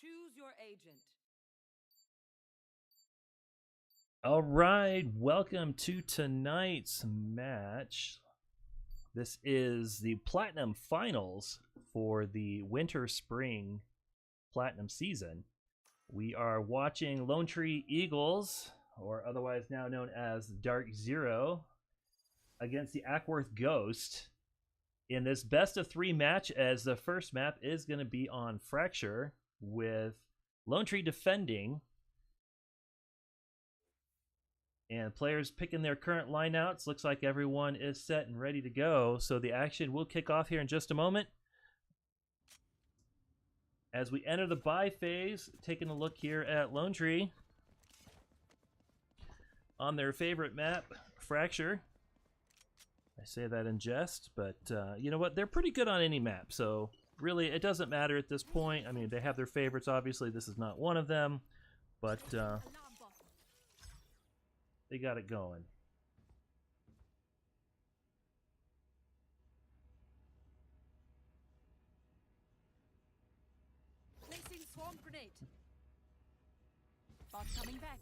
Choose your agent. All right, welcome to tonight's match. This is the Platinum Finals for the Winter-Spring Platinum season. We are watching Lone Tree Eagles, or otherwise now known as Dark Zero, against the Ackworth Ghost in this best of three match, as the first map is going to be on Fracture, with Lone Tree defending and players picking their current lineouts. Looks like everyone is set and ready to go, so the action will kick off here in just a moment. As we enter the buy phase, taking a look here at Lone Tree on their favorite map, Fracture. I say that in jest, but you know what? They're pretty good on any map, so really it doesn't matter at this point. I mean, they have their favorites, obviously. This is not one of them, but they got it going. Placing swarm grenade. Bot coming back.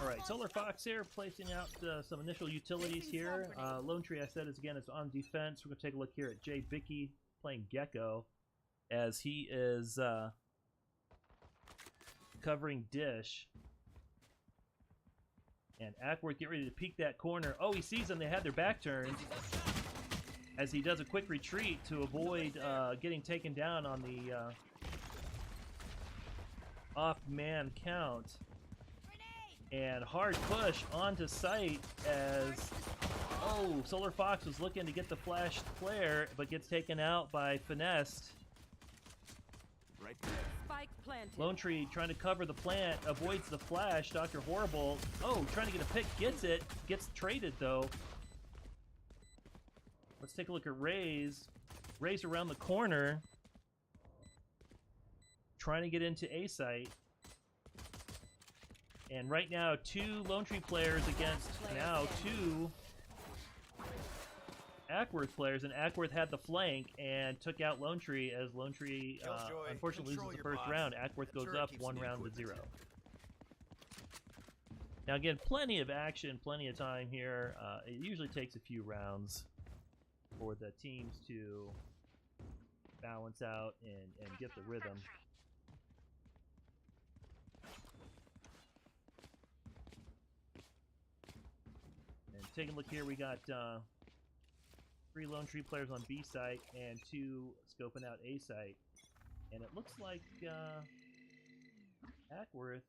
All right, Solar Fox here, placing out some initial utilities here. Lone Tree, I said, is on defense. We're going to take a look here at Jay Bicky playing Gecko, as he is covering Dish. And Ackworth get ready to peek that corner. Oh, he sees them. They had their back turned, as he does a quick retreat to avoid getting taken down on the off-man count. And hard push onto site as, oh, Solar Fox was looking to get the flash flare, but gets taken out by Finessed. Right there. Spike planted. Lone Tree trying to cover the plant, avoids the flash. Dr. Horrible, oh, trying to get a pick, gets it, gets traded though. Let's take a look at Raze. Raze around the corner, trying to get into A site. And right now, two Lone Tree players against now two Ackworth players, and Ackworth had the flank and took out Lone Tree, as Lone Tree unfortunately loses the first round. Ackworth goes up 1-0. Now again, plenty of action, plenty of time here. It usually takes a few rounds for the teams to balance out and get the rhythm. And taking a look here, we got 3 Lone Tree players on B site and 2 scoping out A site. And it looks like Ackworth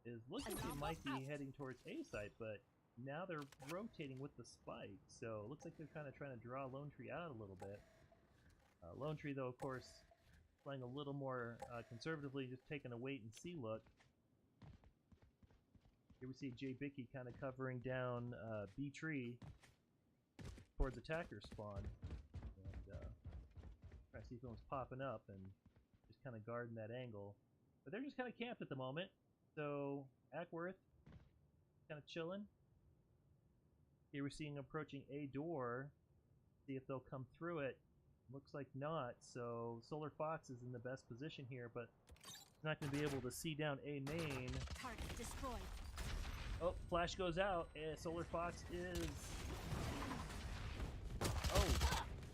is looking like they might be heading towards A site, but now they're rotating with the spike. So it looks like they're kind of trying to draw Lone Tree out a little bit. Lone Tree, though, of course, playing a little more conservatively, just taking a wait-and-see look. Here we see Jay Bicky kind of covering down B tree towards attacker spawn, and try to see if anyone's popping up and just kind of guarding that angle. But they're just kind of camped at the moment, so Ackworth kind of chilling. Here we're seeing approaching A door. See if they'll come through it. Looks like not, so Solar Fox is in the best position here, but he's not going to be able to see down A main. Target destroyed. Oh, flash goes out, and Solar Fox is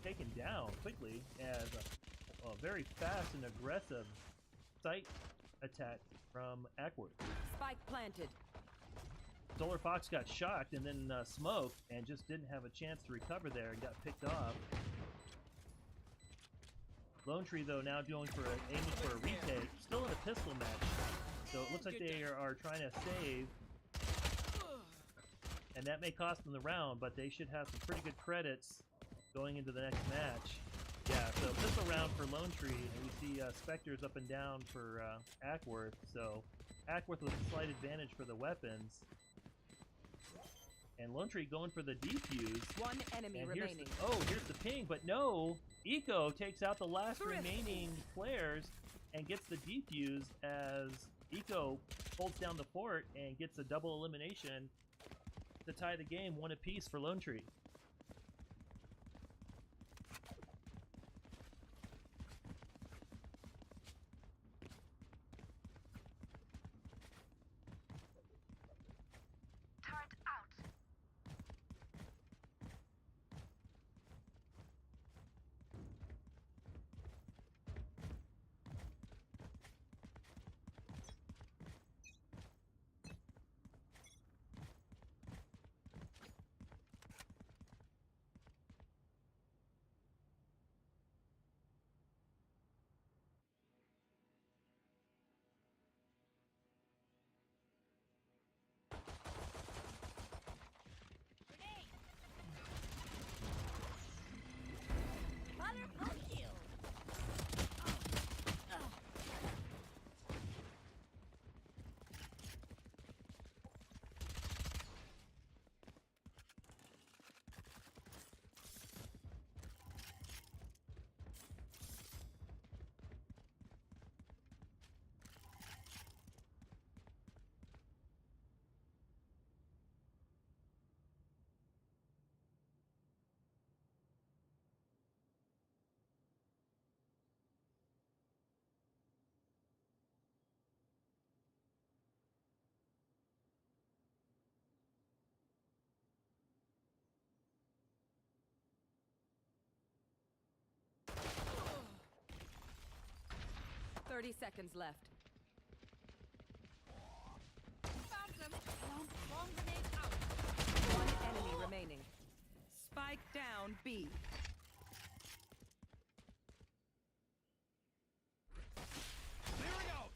taken down quickly as a very fast and aggressive site attack from Ackworth. Spike planted. Solar Fox got shocked and then smoked and just didn't have a chance to recover there and got picked off. Lone Tree, though, now aiming for a retake. Still in a pistol match, so it looks like they are trying to save. And that may cost them the round, but they should have some pretty good credits going into the next match. Yeah, so pistol round for Lone Tree, and we see Spectres up and down for Ackworth. So Ackworth with a slight advantage for the weapons. And Lone Tree going for the defuse. One enemy remaining. Here's the ping, but no! Eco takes out the last remaining players and gets the defuse, as Eco holds down the fort and gets a double elimination to tie the game 1 apiece for Lone Tree. 30 seconds left. Found them. Bomb grenade out. One enemy remaining. Spike down B. Clearing out.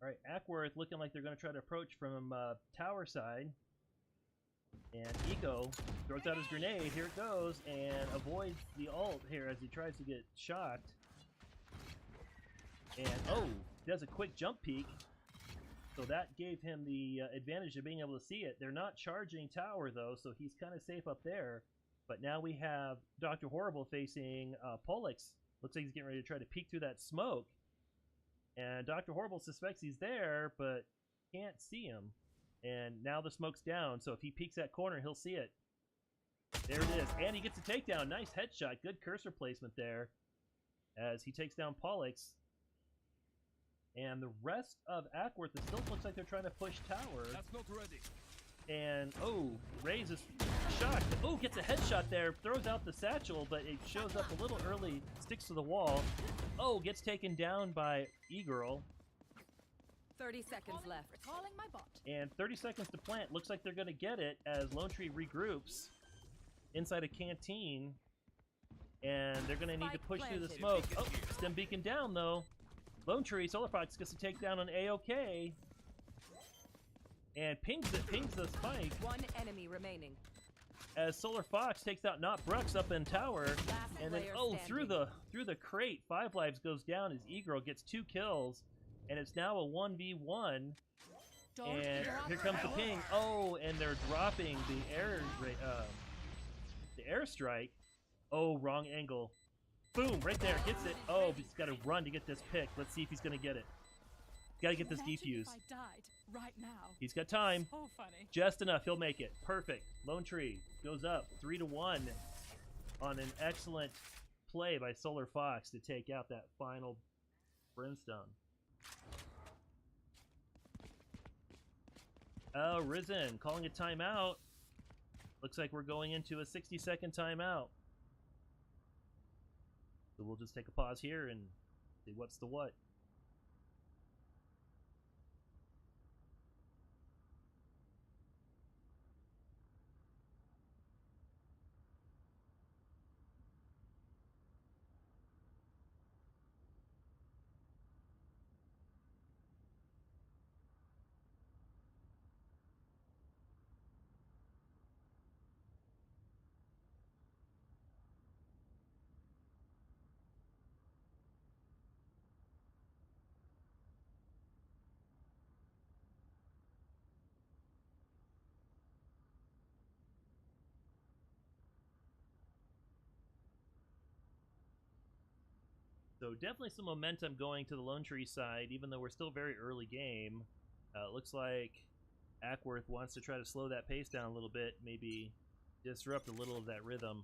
All right, Ackworth looking like they're going to try to approach from tower side. And Eco throws out his grenade. Here it goes, and avoids the ult here as he tries to get shocked. And oh, does a quick jump peek. So that gave him the advantage of being able to see it. They're not charging tower though, so he's kind of safe up there. But now we have Dr. Horrible facing Pollux. Looks like he's getting ready to try to peek through that smoke. And Dr. Horrible suspects he's there, but can't see him. And now the smoke's down, so if he peeks that corner, he'll see it. There it is. And he gets a takedown. Nice headshot. Good cursor placement there as he takes down Pollux. And the rest of Ackworth, it still looks like they're trying to push tower. That's not ready. And, oh, Raze is shocked. Oh, gets a headshot there. Throws out the satchel, but it shows up a little early. Sticks to the wall. Oh, gets taken down by E-Girl. 30 seconds left. Recalling my bot. And 30 seconds to plant. Looks like they're going to get it as Lone Tree regroups inside a canteen. And they're going to need to push through the smoke. Oh, stem beacon down, though. Lone Tree, Solar Fox gets to take down an AOK. And pings the spike. One enemy remaining. As Solar Fox takes out Not Brux up in tower. And then, oh, through the crate, 5 lives goes down as E-Girl gets 2 kills. And it's now a 1v1. And here comes the ping. Oh, and they're dropping the airstrike. Oh, wrong angle. Boom, right there, gets it. Oh, he's got to run to get this pick. Let's see if he's going to get it. Got to get this defuse. If I died right now. He's got time. So funny. Just enough. He'll make it. Perfect. Lone Tree goes up 3-1 on an excellent play by Solar Fox to take out that final Brimstone. Oh, Risen calling a timeout. Looks like we're going into a 60-second timeout. So we'll just take a pause here and see what's the what. So definitely some momentum going to the Lone Tree side, even though we're still very early game. It looks like Ackworth wants to try to slow that pace down a little bit, maybe disrupt a little of that rhythm.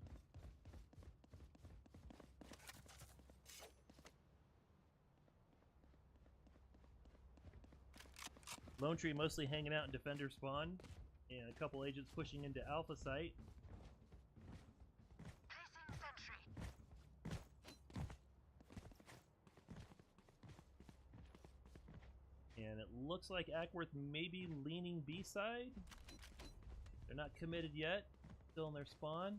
Lone Tree mostly hanging out in Defender spawn, and a couple agents pushing into Alpha site. And it looks like Ackworth may be leaning B side. They're not committed yet. Still in their spawn.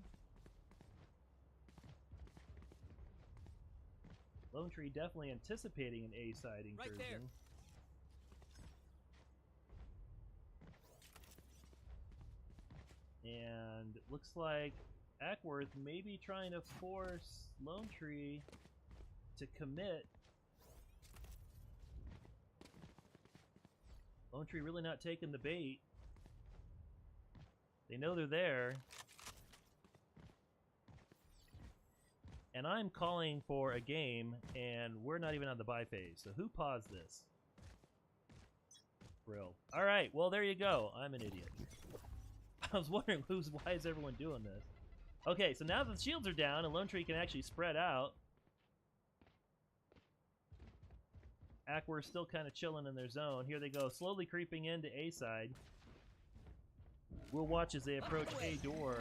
Lone Tree definitely anticipating an A side incursion. Right there. And it looks like Ackworth may be trying to force Lone Tree to commit. Lone Tree really not taking the bait. They know they're there. And I'm calling for a game, and we're not even on the buy phase. So who paused this? Brill. All right, well, there you go. I'm an idiot. I was wondering why is everyone doing this? Okay, so now that the shields are down and Lone Tree can actually spread out, Aqua's still kind of chilling in their zone. Here they go, slowly creeping into A side. We'll watch as they approach A door.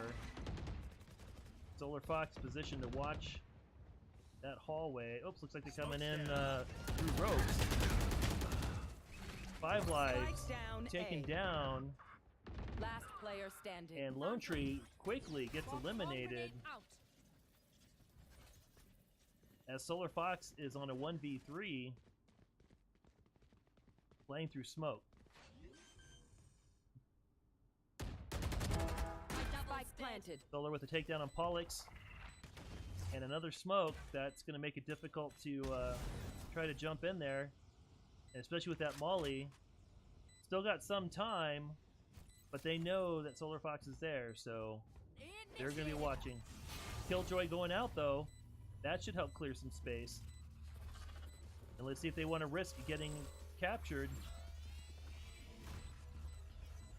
Solar Fox positioned to watch that hallway. Oops, looks like they're coming in through ropes. 5 lives Down taken A. down, Last player standing. and Lone Tree quickly gets eliminated as Solar Fox is on a 1v3 playing through smoke. Spike planted. Solar with a takedown on Pollux and another smoke. That's going to make it difficult to try to jump in there, and especially with that Molly. Still got some time, but they know that Solar Fox is there, so they're going to be watching. Killjoy going out, though. That should help clear some space. And let's see if they want to risk getting captured.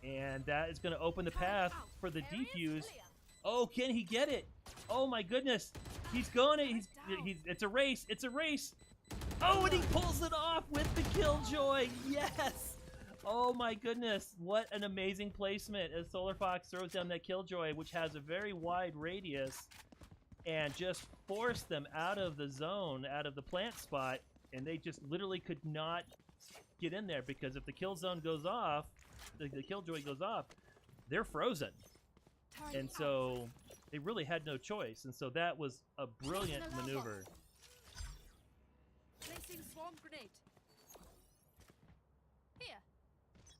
And that is going to open the path for the defuse. Oh, can he get it? Oh my goodness. He's going to, it's a race. It's a race. Oh, and he pulls it off with the Killjoy. Yes. Oh my goodness. What an amazing placement as Solar Fox throws down that Killjoy, which has a very wide radius, and just forced them out of the zone, out of the plant spot, and they just literally could not get in there, because if the kill zone goes off, the Killjoy goes off, they're frozen. And so they really had no choice, and so that was a brilliant maneuver. Placing swarm grenade. Here.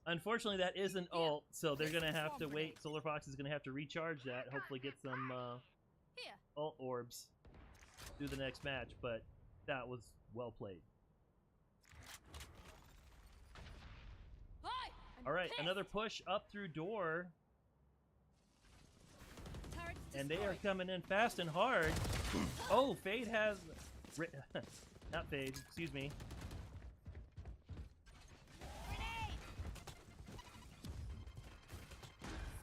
Unfortunately, that is an ult, so they're going to have to wait. Solar Fox is going to have to recharge that, hopefully get some ult orbs through the next match, but that was well played. All right, another push up through door. And they are coming in fast and hard. Oh, Fade has... Not Fade, excuse me.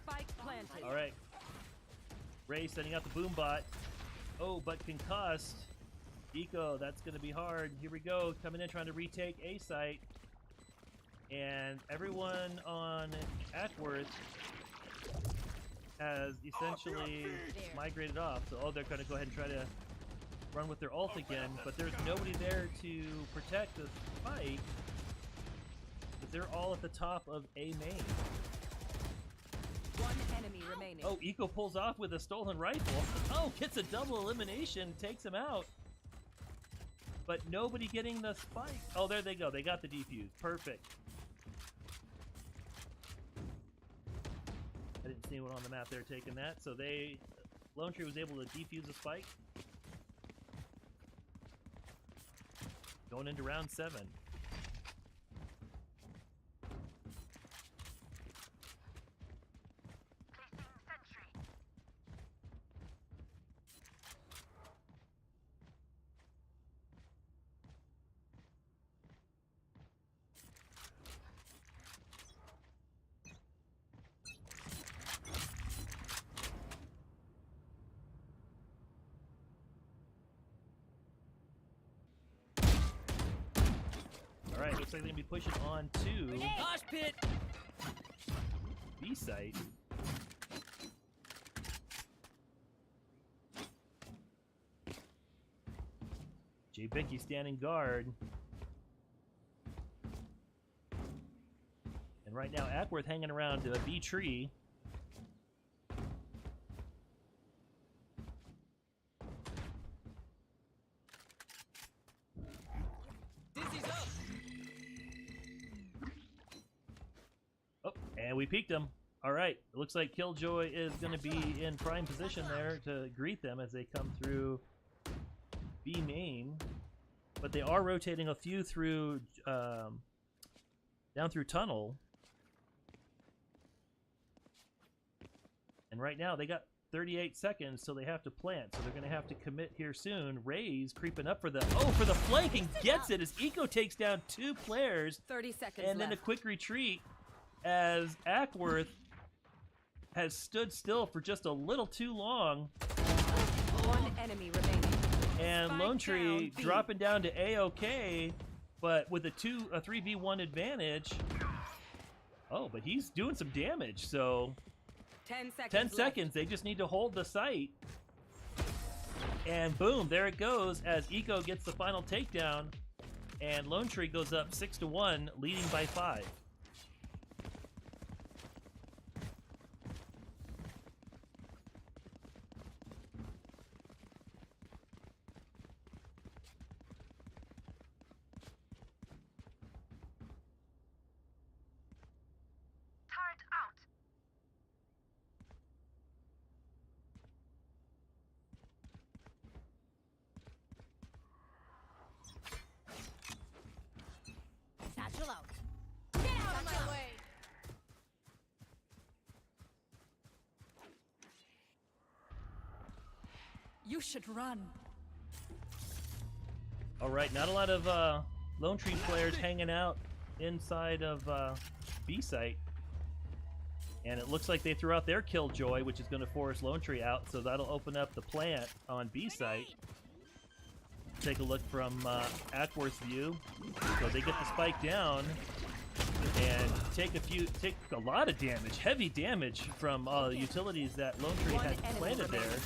Spike planted. All right. Ray setting out the boom bot. Oh, but concussed. Eco, that's going to be hard. Here we go, coming in trying to retake A site. And everyone on Atworth has essentially migrated off. So, they're going to go ahead and try to run with their ult again, but there's nobody there to protect the fight. But they're all at the top of A main. One enemy remaining. Oh, Eco pulls off with a stolen rifle. Oh, gets a double elimination, takes him out. But nobody getting the spike. Oh, there they go. They got the defuse. Perfect. I didn't see anyone on the map there taking that, so Lone Tree was able to defuse a spike. Going into round 7. Alright, looks like they're going to be pushing on to Mosh pit. B site. Jay Bicky standing guard. And right now, Ackworth hanging around a B tree. And we peeked him. All right, it looks like Killjoy is going to be in prime position there to greet them as they come through B main. but they are rotating a few through down through tunnel. And right now they got 38 seconds, so they have to plant. So they're going to have to commit here soon. Ray's creeping up for the for the flank and gets it as Eco takes down 2 players. 30 seconds And then a left. quick retreat as Ackworth has stood still for just a little too long. One enemy remaining. And Spike Lone Tree down, B. dropping down to A-OK, but with a 3v1 advantage. Oh, but he's doing some damage, so 10 seconds 10 left. seconds. They just need to hold the site. And boom, there it goes as Eco gets the final takedown. And Lone Tree goes up 6-1, leading by 5. Satchel out. Get out of my way. You should run. All right, not a lot of Lone Tree players hanging out inside of B site. And it looks like they threw out their Killjoy, which is going to force Lone Tree out, so that'll open up the plant on B site. Take a look from Ackworth's view. So they get the spike down and take a lot of damage, heavy damage from the utilities that Lone Tree One had enemy planted there. remaining.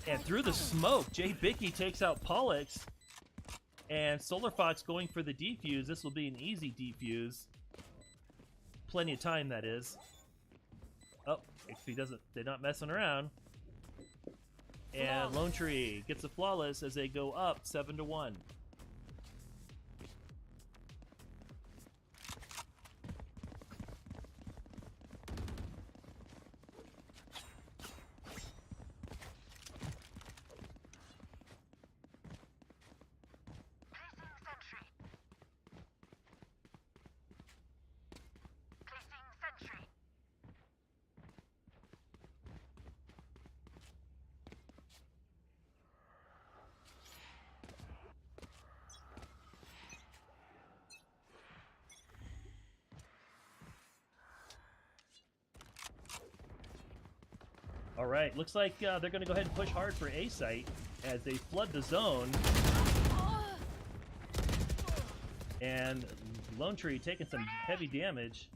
And through the smoke, Jay Bicky takes out Pollux. And Solar Fox going for the defuse. This will be an easy defuse. Plenty of time, that is. Oh, XP doesn't. They're not messing around. And Lone Tree gets a flawless as they go up 7-1. All right, looks like they're going to go ahead and push hard for A site as they flood the zone. And Lone Tree taking some heavy damage.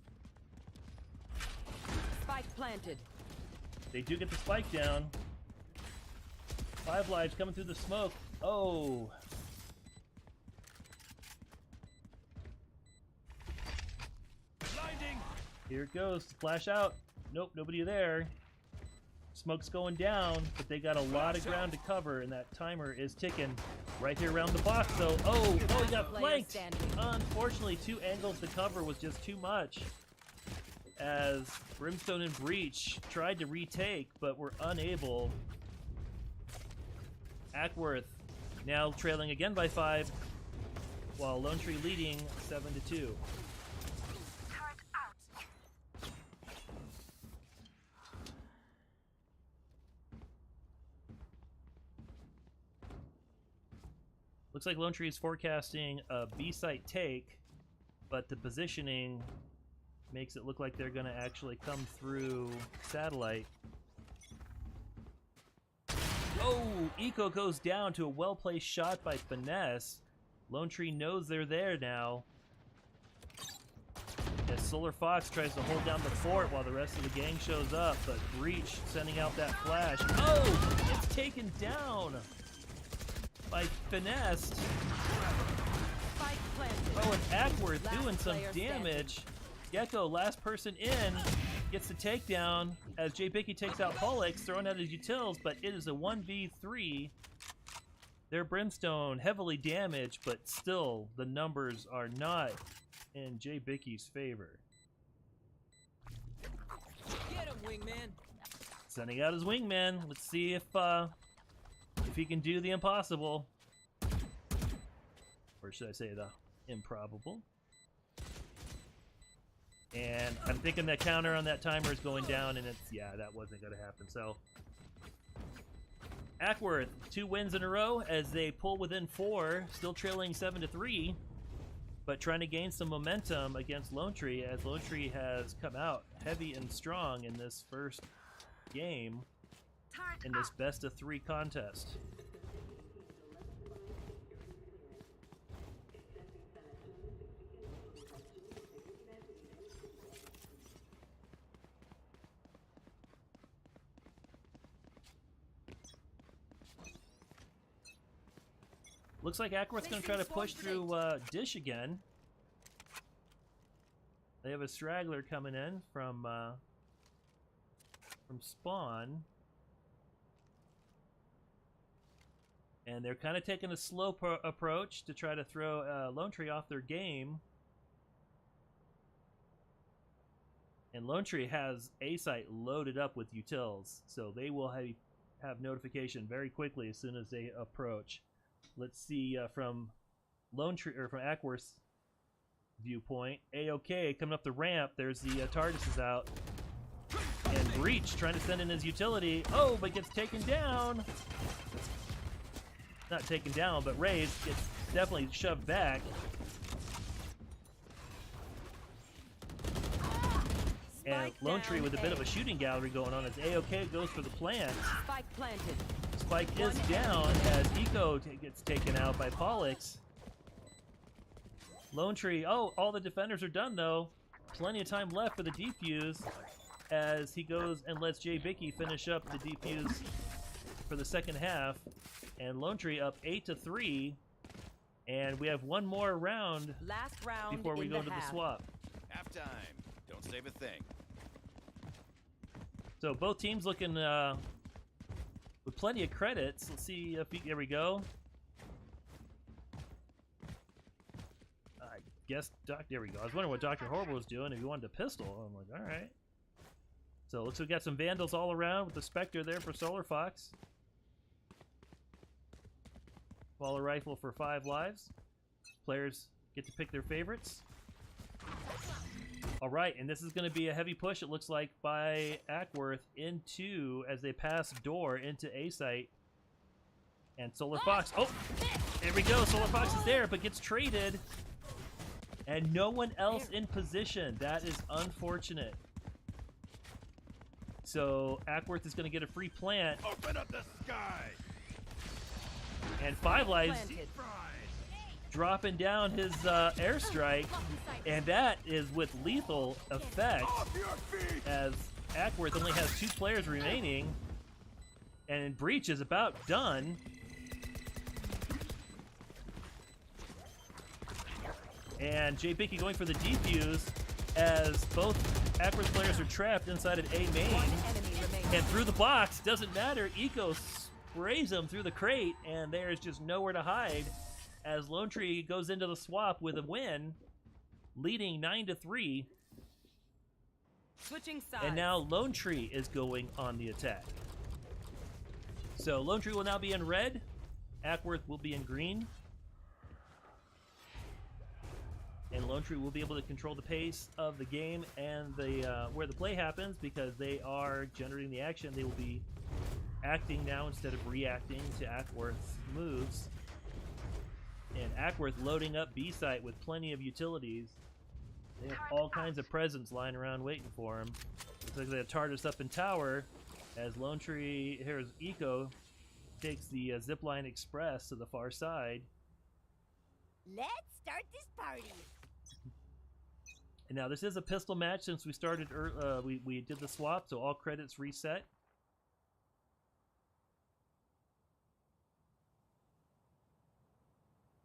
Spike planted. They do get the spike down. 5 lives coming through the smoke. Oh. Blinding. Here it goes. Flash out. Nope, nobody there. Smoke's going down, but they got a lot of ground to cover, and that timer is ticking right here around the box. So, oh, he got Player flanked. standing. Unfortunately, 2 angles to cover was just too much. As Brimstone and Breach tried to retake, but were unable. Ackworth now trailing again by 5, while Lone Tree leading 7-2. Looks like Lone Tree is forecasting a B site take, but the positioning makes it look like they're going to actually come through satellite. Oh, Eco goes down to a well-placed shot by Finesse. Lone Tree knows they're there now. As Solar Fox tries to hold down the fort while the rest of the gang shows up, but Breach sending out that flash. Oh, it's taken down by Finesse. Spike planted. Oh, and Ackworth Last doing some player damage. Gecko, last person in, gets the takedown as Jay Bicky takes out Pollux, throwing out his utils, but it is a 1v3. Their Brimstone heavily damaged, but still the numbers are not in Jay Bicky's favor. Get him, wingman. Sending out his wingman. Let's see if he can do the impossible. or should I say the improbable. And I'm thinking that counter on that timer is going down, and it's, yeah, that wasn't going to happen. So Ackworth, 2 wins in a row as they pull within 4, still trailing 7-3, but trying to gain some momentum against Lone Tree, as Lone Tree has come out heavy and strong in this first game in this best-of-3 contest. Looks like Ackworth's going to try to push through Dish again. They have a straggler coming in from Spawn. And they're kind of taking a slow approach to try to throw Lone Tree off their game. And Lone Tree has A-Site loaded up with utils, so they will have notification very quickly as soon as they approach. Let's see from Lone Tree, or from Ackworth's viewpoint. A-OK coming up the ramp. There's the TARDIS is out. And Breach trying to send in his utility. Oh, but gets taken down. Not taken down, but Raze gets definitely shoved back. And Lone Tree with a bit of a shooting gallery going on as A-OK goes for the plant. Spike planted. Spike is down as Eco gets taken out by Pollux. Lone Tree, oh, all the defenders are done though. Plenty of time left for the defuse as he goes and lets Jay Bicky finish up the defuse for the second half. And Lone Tree up 8-3. And we have one more round, Last round before we go to the half. swap. Halftime. Don't save a thing. So both teams looking with plenty of credits. Let's see if there we go. I guess there we go. I was wondering what Dr. Horrible was doing if he wanted a pistol. I'm like, all right. So looks like we got some Vandals all around with the Spectre there for Solar Fox. Baller rifle for 5 lives. Players get to pick their favorites. All right, and this is going to be a heavy push, it looks like, by Ackworth into, as they pass door into A-Site. And Solar Fox, oh, there we go. Solar Fox is there, but gets traded. And no one else in position. That is unfortunate. So Ackworth is going to get a free plant. Open up the sky. And 5 lives Planted. dropping down his airstrike, and that is with lethal effect, Off your feet. as Ackworth only has 2 players remaining, and Breach is about done. And Jay Bicky going for the defuse, as both Ackworth players are trapped inside an A main, One enemy remaining. and through the box, doesn't matter, Eco sprays him through the crate, and there's just nowhere to hide, as Lone Tree goes into the swap with a win, leading 9-3. Switching sides. And now Lone Tree is going on the attack. So Lone Tree will now be in red. Ackworth will be in green. And Lone Tree will be able to control the pace of the game and the where the play happens, because they are generating the action. They will be acting now instead of reacting to Ackworth's moves. And Ackworth loading up B-Site with plenty of utilities. They have all kinds of presents lying around waiting for him. Looks like they have TARDIS up in tower, as Lone Tree, here's Eco, takes the Zipline Express to the far side. Let's start this party. And now this is a pistol match since we started, we did the swap, so all credits reset.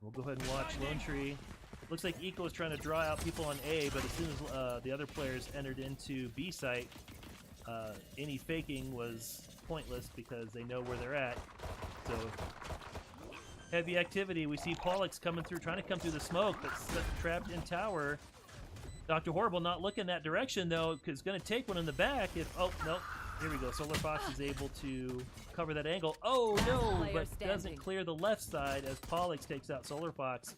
We'll go ahead and watch Lone Tree. Looks like Eco is trying to draw out people on A, but as soon as the other players entered into B site, any faking was pointless because they know where they're at. So heavy activity. We see Pollux coming through, trying to come through the smoke, but trapped in tower. Dr. Horrible not looking that direction though, because it's going to take one in the back. If oh no, here we go. Solar Fox is able to cover that angle. Oh no, Player but standing. doesn't clear the left side as Pollux takes out Solar Fox.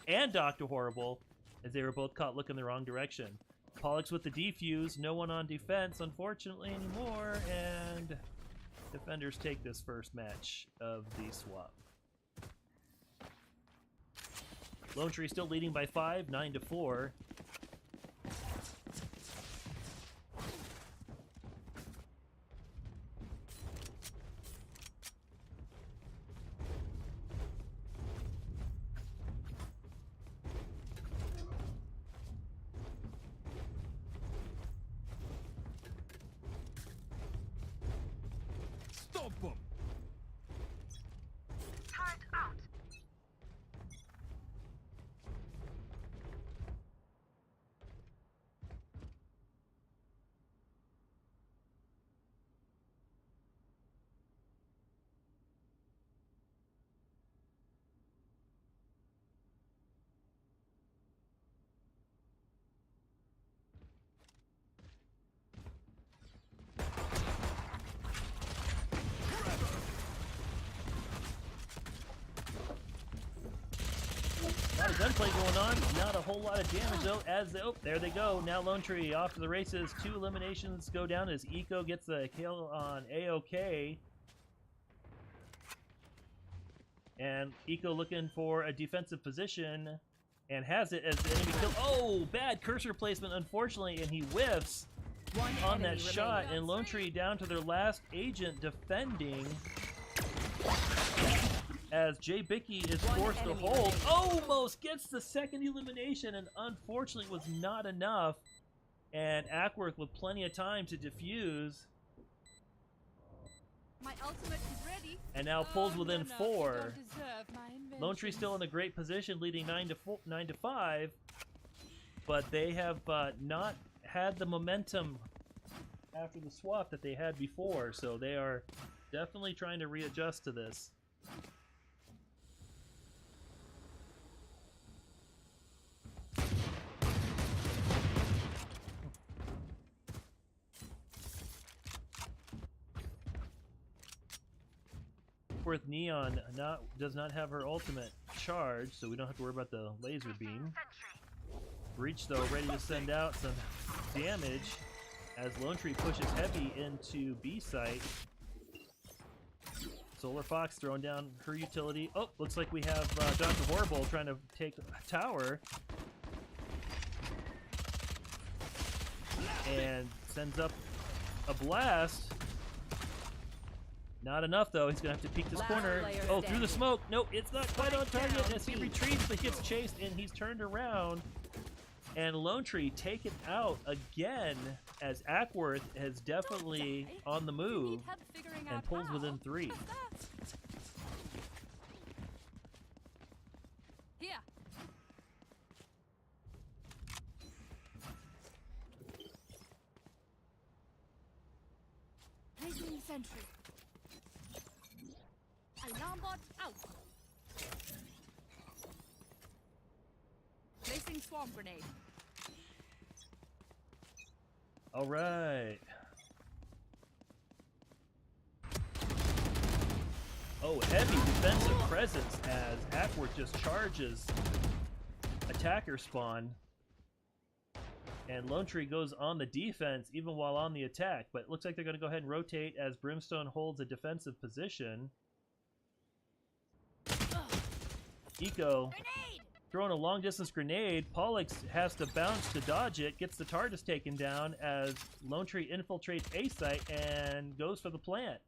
and Dr. Horrible, as they were both caught looking the wrong direction. Pollux with the defuse, no one on defense, unfortunately, anymore, and defenders take this first match of the swap. Lone Tree still leading by 5, 9-4. Stomp 'em! A lot of gunplay going on, not a whole lot of damage though, as they, oh, there they go. Now Lone Tree off to the races. 2 eliminations go down as Eco gets the kill on AOK. And Eco looking for a defensive position and has it as the enemy kill. Oh, bad cursor placement, unfortunately, and he whiffs on that shot. And Lone Tree down to their last agent defending, as Jay Bicky is forced to hold. remaining. Almost gets the second elimination, and unfortunately was not enough. And Ackworth with plenty of time to defuse, My ultimate is ready. and now pulls within 4. You don't deserve my Lone Tree still in a great position, leading 9-5, but they have not had the momentum after the swap that they had before, so they are definitely trying to readjust to this. Worth Neon does not have her ultimate charge, so we don't have to worry about the laser beam. Breach though ready to send out some damage as Lone Tree pushes heavy into B site. Solar Fox throwing down her utility. Oh, looks like we have Dr. Horrible trying to take a tower. And sends up a blast. Not enough though, he's gonna have to peek this Last corner. player Oh, through the standing. smoke. Nope, it's not quite on target down, as he B. retreats, but gets chased and he's turned around. And Lone Tree taken out again as Ackworth has definitely on the You move need help figuring and out pulls how. within 3. What's that? Here. Placing sentry. Alarm bot out. Placing swarm grenade. All right. Oh, heavy defensive presence as Ackworth just charges attacker spawn. And Lone Tree goes on the defense even while on the attack, but it looks like they're going to go ahead and rotate as Brimstone holds a defensive position. Eco Grenade! throwing a long distance grenade. Pollux has to bounce to dodge it, gets the TARDIS taken down as Lone Tree infiltrates A site and goes for the plant.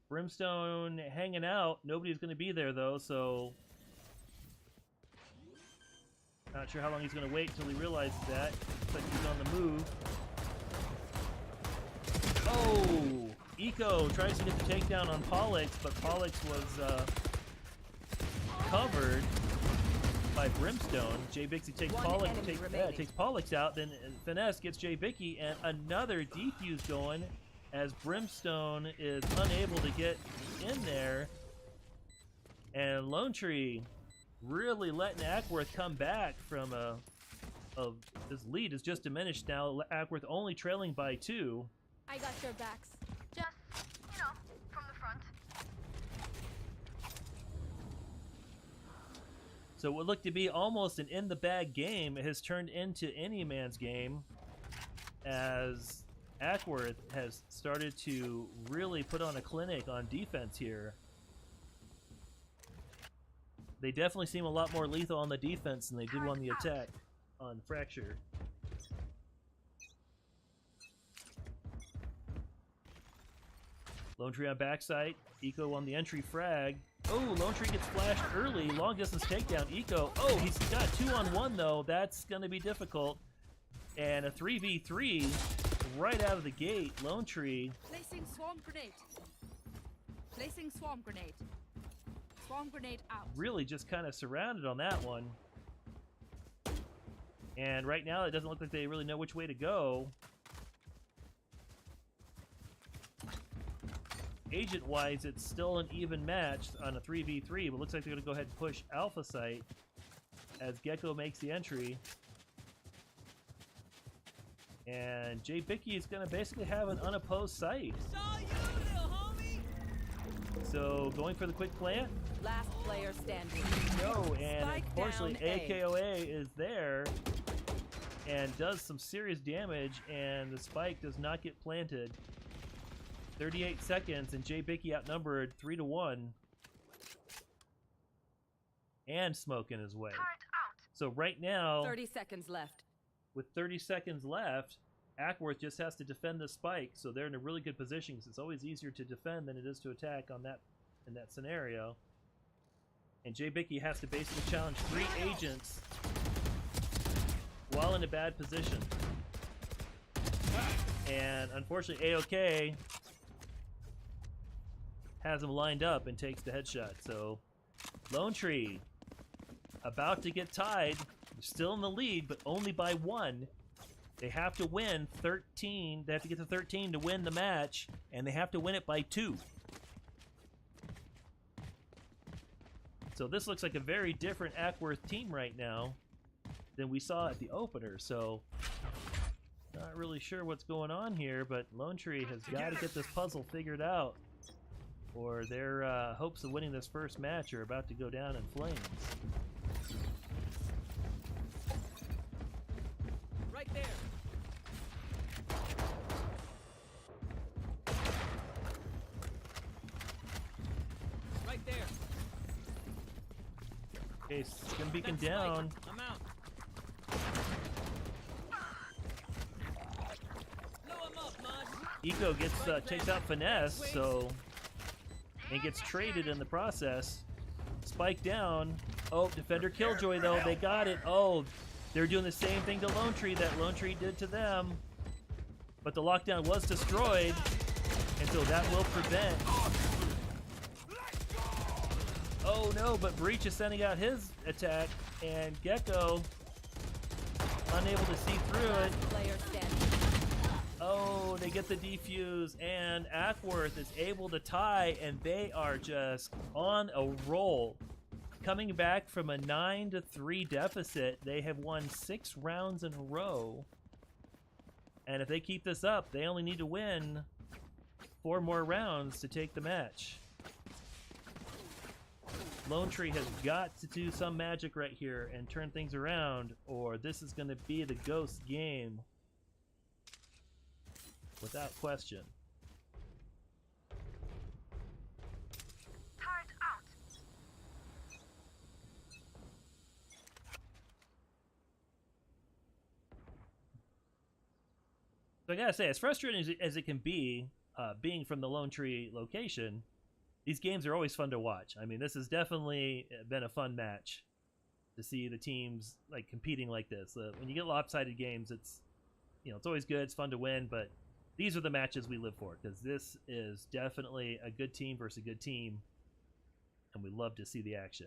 Brimstone hanging out. Nobody's going to be there though, so not sure how long he's going to wait until he realizes that. Looks like he's on the move. Oh! Eco tries to get the takedown on Pollux, but Pollux was covered by Brimstone. Jay Bixie takes One Pollux, enemy takes remaining. Pollux out, then Finesse gets Jay Bicky, and another defuse going as Brimstone is unable to get in there. And Lone Tree really letting Ackworth come back from his lead is just diminished now. Ackworth only trailing by 2. I got your backs. Just, from the front. So what looked to be almost an in-the-bag game has turned into any man's game as Ackworth has started to really put on a clinic on defense here. They definitely seem a lot more lethal on the defense than they do on the attack on Fracture. Lone Tree on backside, Eco on the entry frag. Oh, Lone Tree gets flashed early, long distance takedown, Eco. Oh, he's got 2-on-1 though, that's gonna be difficult. And a 3v3 right out of the gate, Lone Tree. Placing swarm grenade. Placing swarm grenade. Swarm grenade out. Really just kind of surrounded on that one. And right now it doesn't look like they really know which way to go. Agent-wise, it's still an even match on a 3v3, but looks like they're going to go ahead and push Alpha Site as Gecko makes the entry. And Jay Bicky is going to basically have an unopposed site. Saw you, little homie. So going for the quick plant? Last player standing. No, and Spike unfortunately down A. AKOA is there and does some serious damage, and the spike does not get planted. 38 seconds, and Jay Bicky outnumbered 3-1. And smoke in his way. So right now, 30 seconds left. with 30 seconds left, Ackworth just has to defend the spike, so they're in a really good position because it's always easier to defend than it is to attack on that in that scenario. And Jay Bicky has to basically challenge 3 agents while in a bad position. And unfortunately, AOK has him lined up and takes the headshot. So Lone Tree about to get tied. They're still in the lead, but only by 1. They have to win 13. They have to get to 13 to win the match, and they have to win it by 2. So this looks like a very different Ackworth team right now than we saw at the opener. So not really sure what's going on here, but Lone Tree has got to get this puzzle figured out, or their hopes of winning this first match are about to go down in flames. Right there. Right there. Okay, Skin Beacon That's down. Spike. I'm out. Blow him up, Mud. Eco gets takes out Finesse, so and gets traded in the process. Spike down. Oh, Defender Killjoy though, they got it. Oh, they're doing the same thing to Lone Tree that Lone Tree did to them. But the lockdown was destroyed, and so that will prevent. Oh no, but Breach is sending out his attack, and Gecko unable to see through it. Last player standing. Oh, they get the defuse, and Ackworth is able to tie, and they are just on a roll. Coming back from a 9-3 deficit, they have won 6 rounds in a row. And if they keep this up, they only need to win 4 more rounds to take the match. Lone Tree has got to do some magic right here and turn things around, or this is going to be the ghost game. Without question. So I gotta say, as frustrating as it can be, being from the Lone Tree location, these games are always fun to watch. I mean, this has definitely been a fun match to see the teams like competing like this. When you get lopsided games, it's it's always good. It's fun to win, but these are the matches we live for because this is definitely a good team versus a good team, and we love to see the action.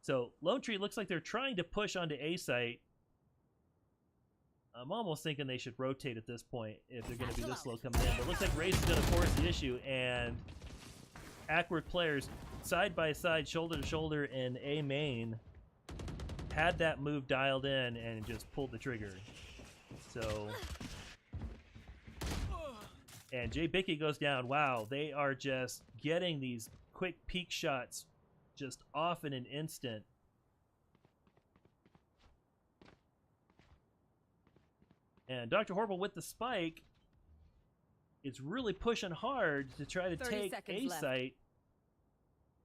So Lone Tree looks like they're trying to push onto A site. I'm almost thinking they should rotate at this point if they're going to be this slow coming in. But it looks like Raze is going to force the issue, and Ackworth players side by side, shoulder to shoulder in A main had that move dialed in and just pulled the trigger. So, and Jay Bicky goes down. Wow, they are just getting these quick peek shots just off in an instant. And Dr. Horrible with the spike is really pushing hard to try to 30 take seconds A left. site.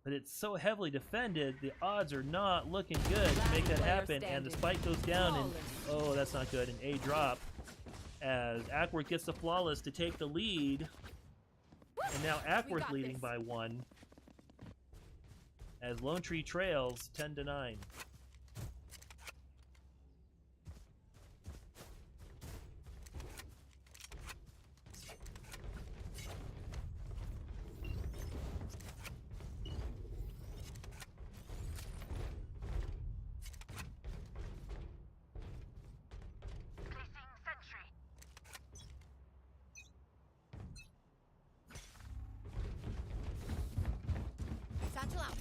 But it's so heavily defended, the odds are not looking good to make that player happen. And the standing. spike goes down, and Flawless. oh, that's not good. An A drop as Ackworth gets the flawless to take the lead. And now Ackworth got leading this. by 1. As Lone Tree trails 10-9. Satchel out.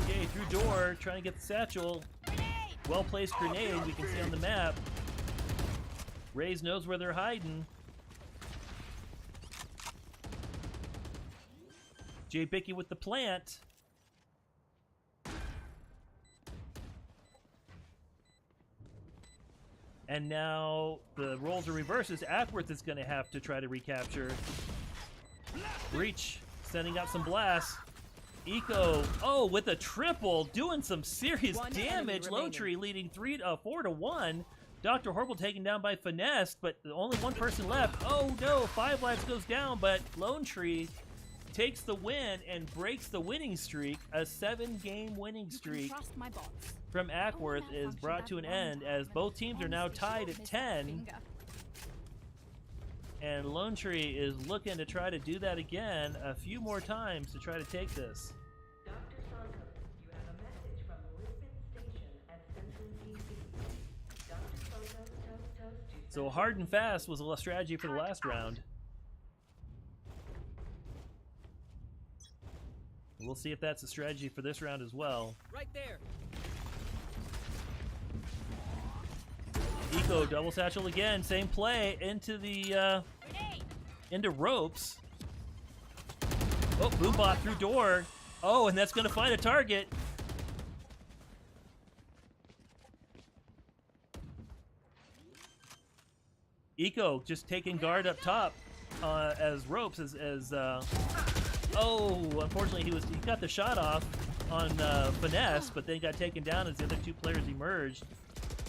Okay, through door, trying to get the satchel. Well-placed grenade, we can see on the map. Raze knows where they're hiding. Jay Bicky with the plant. And now the roles are reversed as Ackworth is going to have to try to recapture. Breach, sending out some blasts. Eco, oh, with a triple, doing some serious One enemy damage. Lone remaining. Tree leading 4-1. Dr. Horrible taken down by Finesse, but only one person left. Oh no, 5 lives goes down, but Lone Tree takes the win and breaks the winning streak. A 7-game winning You can streak trust my bots. from Ackworth is brought to an end as both teams are now tied at 10. And Lone Tree is looking to try to do that again a few more times to try to take this. Dr. Santos, you have a message from Lisbon Station at Central DC. Dr. Santos, toast to So hard and fast was a strategy for the last round. We'll see if that's a strategy for this round as well. Right there. Eco double satchel again, same play into the into ropes. Oh, Boombot through door. Oh, and that's gonna find a target. Eco just taking guard up top as ropes oh, unfortunately he got the shot off on Finesse, but then got taken down as the other 2 players emerged.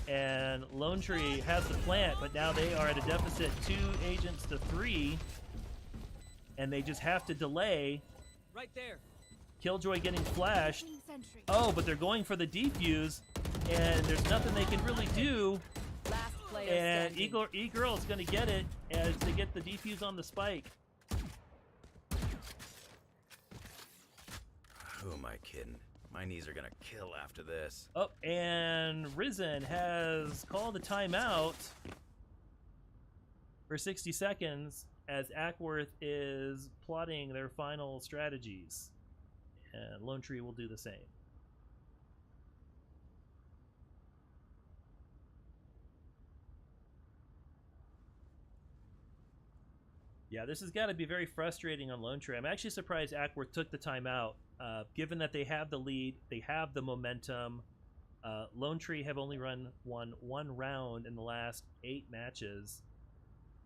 And Lone Tree has the plant, but now they are at a deficit 2 agents to 3, and they just have to delay. Right there. Killjoy getting flashed. Sentry. Oh, but they're going for the defuse, and there's nothing they can really do. Last player And standing. E-Girl is going to get it as they get the defuse on the spike. Who am I kidding? My knees are gonna kill after this. Oh, and Risen has called a timeout for 60 seconds as Ackworth is plotting their final strategies. And Lone Tree will do the same. Yeah, this has got to be very frustrating on Lone Tree. I'm actually surprised Ackworth took the timeout. Given that they have the lead, they have the momentum. Lone Tree have only won 1 round in the last 8 matches.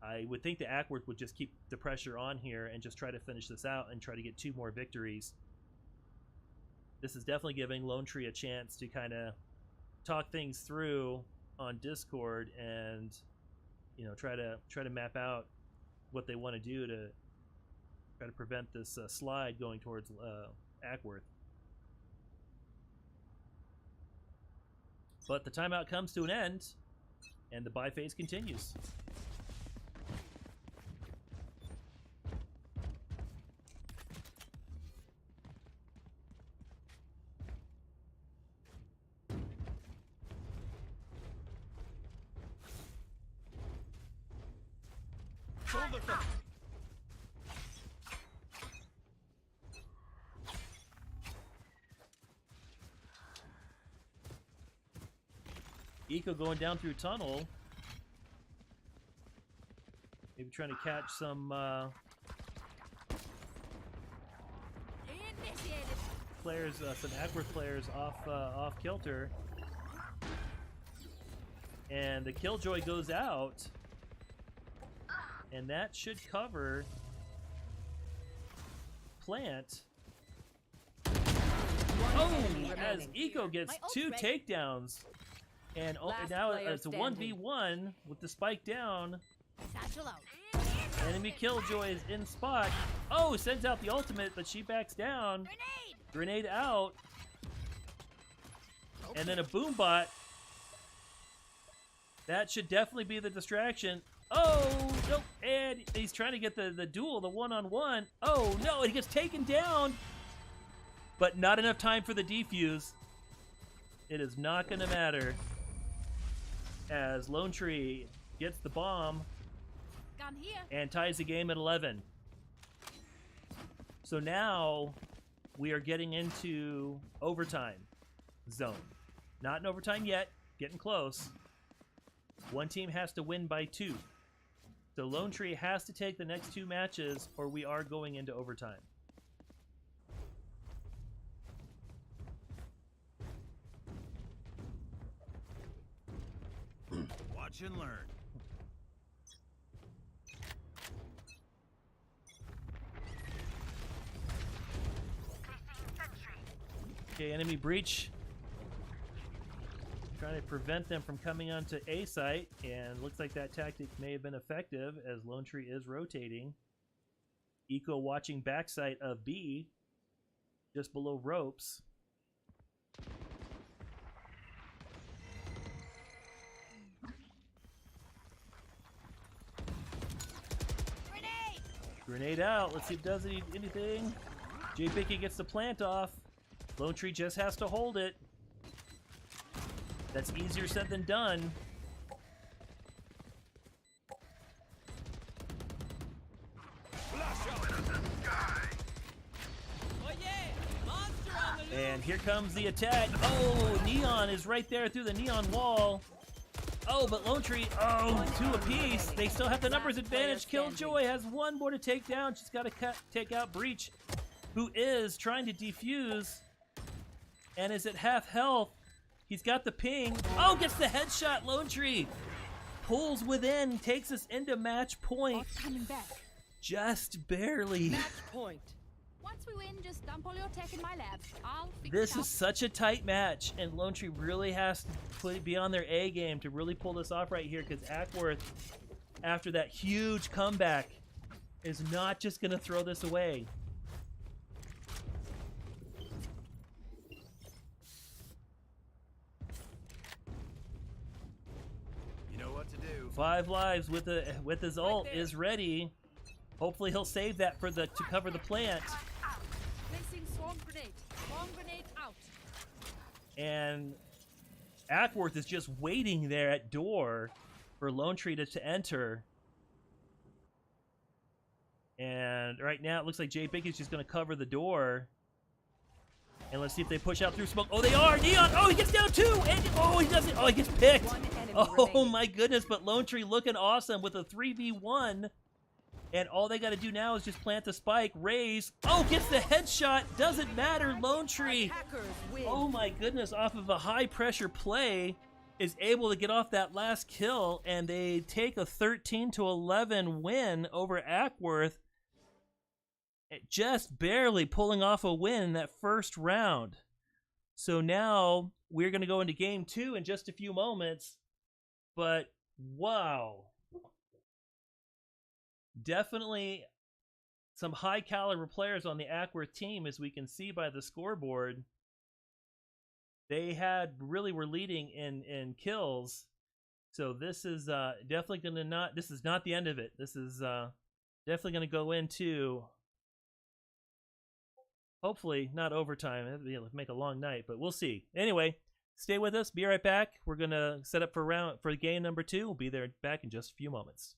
I would think that Ackworth would just keep the pressure on here and just try to finish this out and try to get 2 more victories. This is definitely giving Lone Tree a chance to kind of talk things through on Discord and, you know, try to map out what they want to do to try to prevent this slide going towards Ackworth. But the timeout comes to an end, and the buy phase continues. Eco going down through tunnel. Maybe trying to catch some Initiated. players, some Ackworth players off kilter. And the Killjoy goes out. And that should cover plant. Oh, as Eco gets My ult's 2 ready. takedowns. And Last now player it's a standing. 1v1 with the spike down. Satchel out. Enemy Killjoy is in spot. Oh, sends out the ultimate, but she backs down. Grenade! Grenade out. And then a boom bot. That should definitely be the distraction. Oh, nope. And he's trying to get the duel, the one-on-one. Oh, no, he gets taken down. But not enough time for the defuse. It is not going to matter. As Lone Tree gets the bomb Gun here. and ties the game at 11. So now we are getting into overtime zone. Not in overtime yet, getting close. One team has to win by 2. So Lone Tree has to take the next 2 matches or we are going into overtime. Watch and learn. Okay, enemy breach. Trying to prevent them from coming onto A site, and looks like that tactic may have been effective as Lone Tree is rotating. Eco watching backside of B, just below ropes. Grenade! Grenade out. Let's see if it does anything. J Picky gets the plant off. Lone Tree just has to hold it. That's easier said than done. Oh yeah! Monster on the loose! And here comes the attack. Oh, Neon is right there through the Neon wall. Oh, but Lone Tree, 2 apiece. They still have the numbers advantage. Killjoy has 1 more to take down. She's got to take out Breach, who is trying to defuse and is at half health. He's got the ping. Oh, gets the headshot. Lone Tree pulls within, takes us into match point. Bot coming back. Just barely. Match point. Once we win, just dump all your tech in my lab. I'll fix This it up. is such a tight match, and Lone Tree really has to be on their A game to really pull this off right here, because Ackworth, after that huge comeback, is not just going to throw this away. You know what to do. 5 lives with his ult there. is ready. Hopefully he'll save that for to cover the plant. Placing swarm grenade. Swarm grenade out. And Ackworth is just waiting there at door for Lone Tree to enter. And right now it looks like Jay Biggie's just going to cover the door. And let's see if they push out through smoke. Oh, they are! Neon! Oh, he gets down too! And he doesn't! Oh, he gets picked! One enemy Oh remaining. my goodness, but Lone Tree looking awesome with a 3v1. And all they got to do now is just plant the spike, raise. Oh, gets the headshot. Doesn't matter. Lone Tree. Hackers win. Oh my goodness, off of a high pressure play is able to get off that last kill, and they take a 13-11 win over Ackworth. Just barely pulling off a win in that first round. So now we're going to go into game 2 in just a few moments. But wow. Definitely some high caliber players on the Ackworth team, as we can see by the scoreboard. They really were leading in kills. So this is definitely going to this is not the end of it. This is definitely going to go into, hopefully not overtime. It'll make a long night, but we'll see. Anyway, stay with us. Be right back. We're going to set up for game number 2. We'll be there back in just a few moments.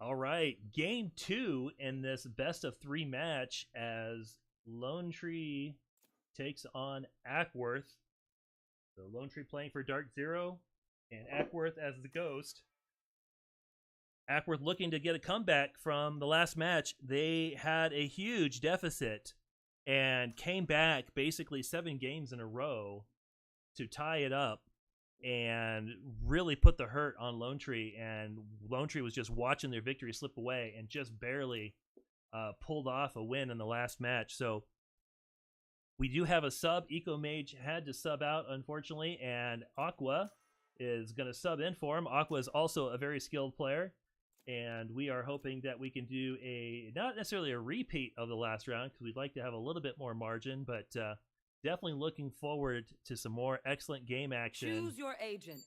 All right, game 2 in this best of 3 match as Lone Tree takes on Ackworth. So Lone Tree playing for Dark Zero and Ackworth as the Ghost. Ackworth looking to get a comeback from the last match. They had a huge deficit and came back basically 7 games in a row to tie it up and really put the hurt on Lone Tree. And Lone Tree was just watching their victory slip away and just barely pulled off a win in the last match. So we do have a sub. Eco Mage had to sub out, unfortunately, and Aqua is going to sub in for him. Aqua is also a very skilled player, and we are hoping that we can do not necessarily a repeat of the last round, because we'd like to have a little bit more margin, but definitely looking forward to some more excellent game action. Choose your agent.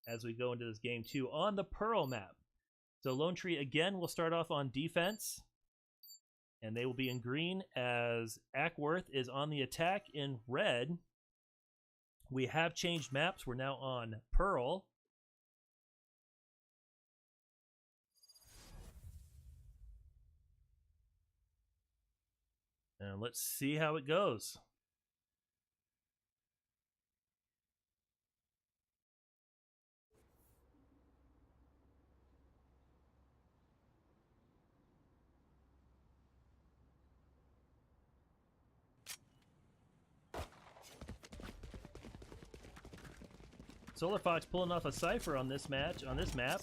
As we go into this game 2 on the Pearl map. So Lone Tree again will start off on defense, and they will be in green as Ackworth is on the attack in red. We have changed maps. We're now on Pearl. And let's see how it goes. Solar Fox pulling off a Cypher on this match, on this map.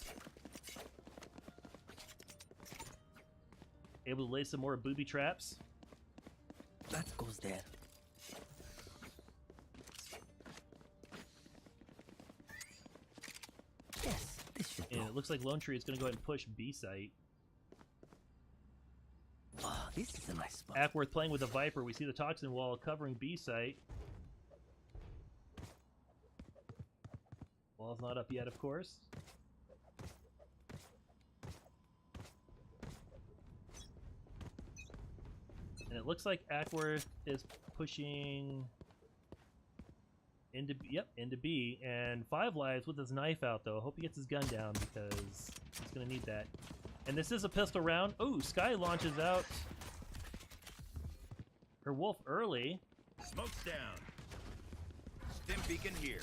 Able to lay some more booby traps. That goes there. Yes, this should And go. it looks like Lone Tree is going to go ahead and push B site. Oh, this is a nice spot. Ackworth playing with a Viper. We see the Toxin Wall covering B site. Wall's not up yet, of course. And it looks like Ackworth is pushing into B, and 5 lives with his knife out though. Hope he gets his gun down because he's gonna need that. And this is a pistol round. Oh, Sky launches out her Wolf early. Smoke's down. Stim beacon here.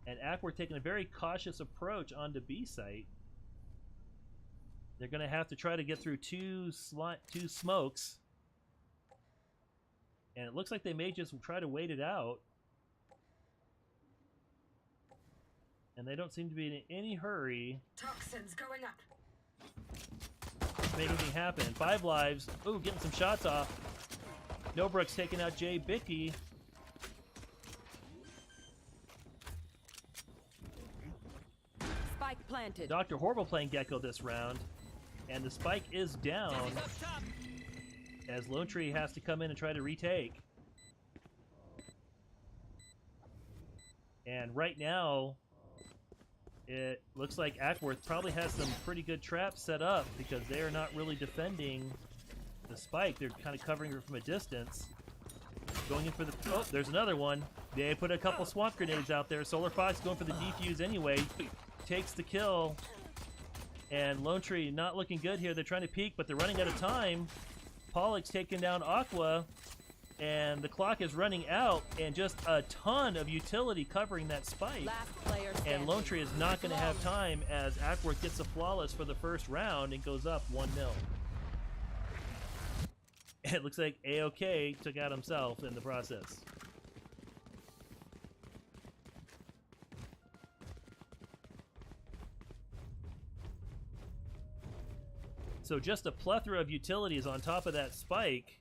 And Ackworth taking a very cautious approach onto B site. They're going to have to try to get through two smokes. And it looks like they may just try to wait it out. And they don't seem to be in any hurry Toxins going up. to make anything happen. 5 lives. Ooh, getting some shots off. No Brooks taking out Jay Bicky. Spike planted. Dr. Horrible playing Gecko this round. And the spike is down Dizzy's up top. as Lone Tree has to come in and try to retake. And right now, it looks like Ackworth probably has some pretty good traps set up because they are not really defending the spike. They're kind of covering her from a distance. Going in for the... Oh, there's another one. They put a couple swamp grenades out there. Solar Fox going for the defuse anyway. Takes the kill. And Lone Tree not looking good here. They're trying to peek, but they're running out of time. Pollock's taking down Aqua. And the clock is running out. And just a ton of utility covering that spike. Last player And standing. Lone Tree is not going to have time as Ackworth gets a flawless for the first round and goes up 1-0. It looks like AOK took out himself in the process. So just a plethora of utilities on top of that spike.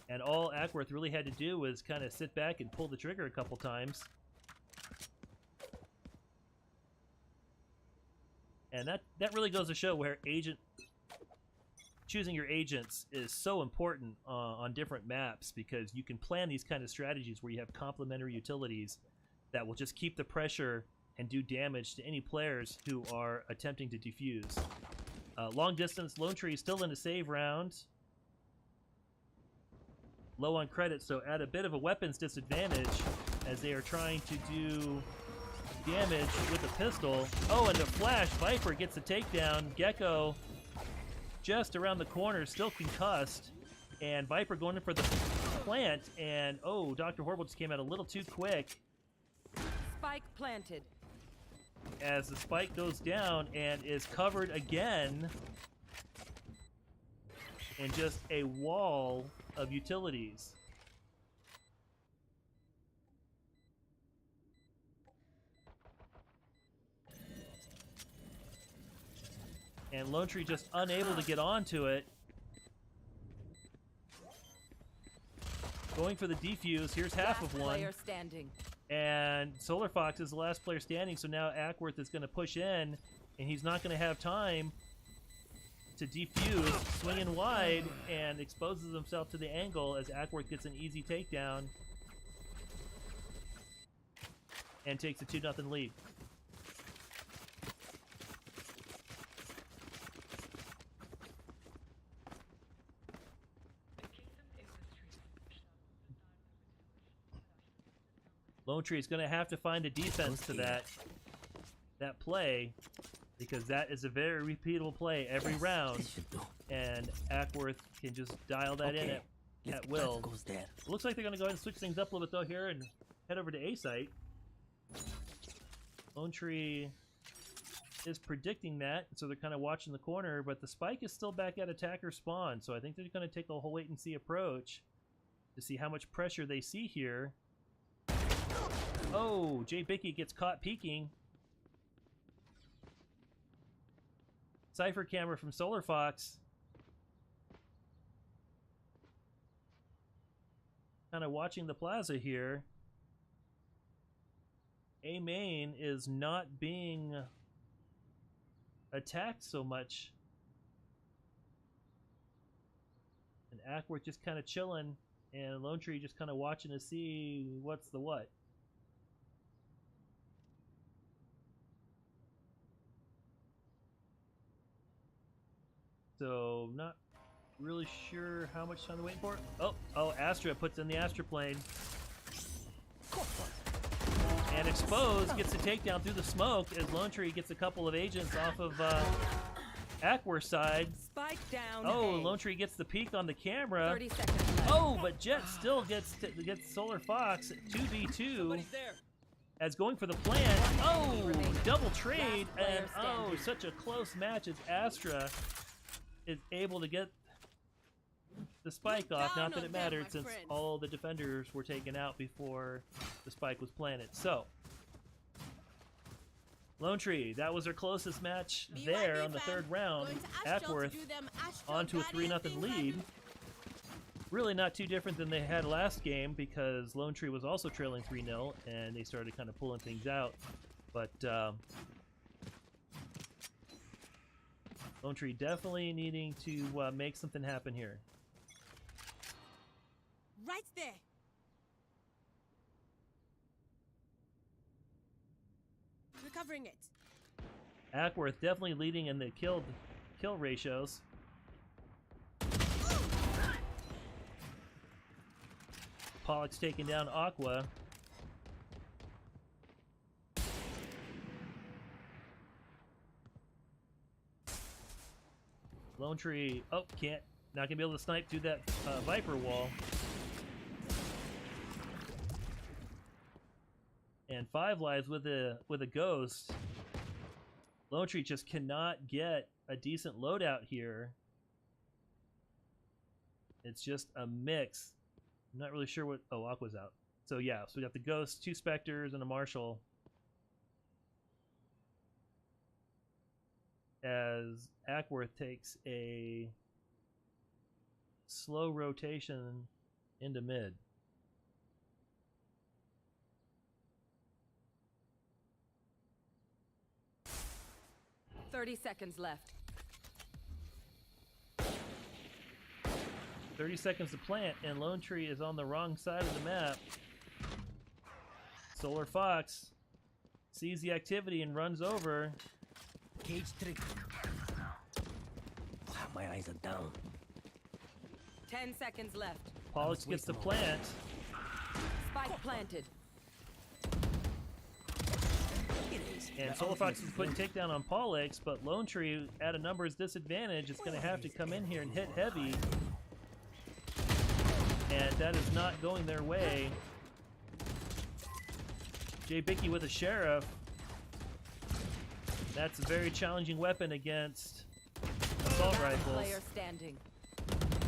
And all Ackworth really had to do was kind of sit back and pull the trigger a couple times. And that really goes to show where choosing your agents is so important on different maps, because you can plan these kind of strategies where you have complementary utilities that will just keep the pressure and do damage to any players who are attempting to defuse. Long distance, Lone Tree still in a save round. Low on credit, so at a bit of a weapons disadvantage as they are trying to do damage with the pistol. Oh, and the flash, Viper gets a takedown. Gecko just around the corner, still concussed. And Viper going in for the plant, and oh, Dr. Horrible just came out a little too quick Spike planted. as the spike goes down and is covered again in just a wall of utilities. And Lone Tree just unable to get onto it. Going for the defuse. Here's half Last of one. player standing. And Solar Fox is the last player standing, so now Ackworth is going to push in, and he's not going to have time to defuse, swinging wide, and exposes himself to the angle as Ackworth gets an easy takedown and takes a 2-0 lead. Lone Tree is going to have to find a defense to that play, because that is a very repeatable play every round, This should do. and Ackworth can just dial that in at will. That goes there. It looks like they're going to go ahead and switch things up a little bit though here and head over to A site. Lone Tree is predicting that, so they're kind of watching the corner, but the spike is still back at attacker spawn, so I think they're going to take a whole wait and see approach to see how much pressure they see here. Oh, Jay Bickey gets caught peeking. Cypher camera from Solar Fox. Kind of watching the plaza here. A main is not being attacked so much. And Ackworth just kind of chilling, and Lone Tree just kind of watching to see what's the what. So, not really sure how much time they're waiting for. Oh, Astra puts in the Astra plane. And Exposed gets a takedown through the smoke as Lone Tree gets a couple of agents off of Ackworth's side. Spike down. Oh, A. Lone Tree gets the peek on the camera. 30 seconds left. Oh, but Jet still gets Solar Fox at 2v2 as going for the plant. Oh, double trade, and oh, such a close match as Astra is able to get the spike off. Not that it mattered since all the defenders were taken out before the spike was planted. So, Lone Tree, that was their closest match there on the third round. Ackworth onto a 3-0 lead. Really not too different than they had last game, because Lone Tree was also trailing 3-0 and they started kind of pulling things out. But Lone Tree definitely needing to make something happen here. Right there. Recovering it. Ackworth definitely leading in the kill ratios. Pollock's taking down Aqua. Lone Tree, oh, not gonna be able to snipe through that Viper wall. And 5 lives with a ghost. Lone Tree just cannot get a decent loadout here. It's just a mix. I'm not really sure what... Oh, Aqua's out. So yeah, so we got the ghost, 2 Spectres, and a Marshal. As Ackworth takes a slow rotation into mid. $30 seconds left. 30 seconds to plant, and Lone Tree is on the wrong side of the map. Solar Fox sees the activity and runs over. Cage trick. My eyes are down. 10 seconds left. Pollux gets the plant. Spike planted. And Solar Fox is putting takedown on Pollux, but Lone Tree, at a numbers disadvantage, is going to have to come in here and hit heavy. And that is not going their way. Jay Bicky with a Sheriff. That's a very challenging weapon against assault rifles. Player standing.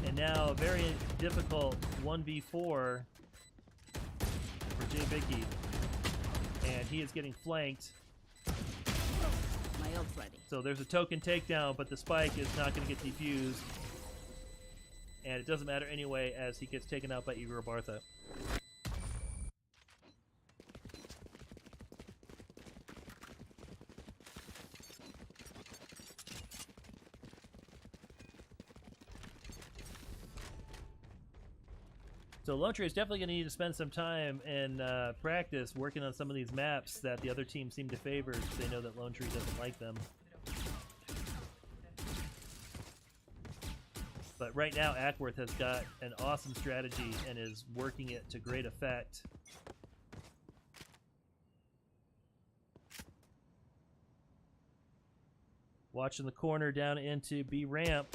And now a very difficult 1v4 for Jay Bicky. And he is getting flanked. My ult's ready. So there's a token takedown, but the spike is not going to get defused. And it doesn't matter anyway as he gets taken out by Igor Bartha. So Lone Tree is definitely going to need to spend some time in practice working on some of these maps that the other team seem to favor because they know that Lone Tree doesn't like them. But right now, Ackworth has got an awesome strategy and is working it to great effect. Watching the corner down into B ramp.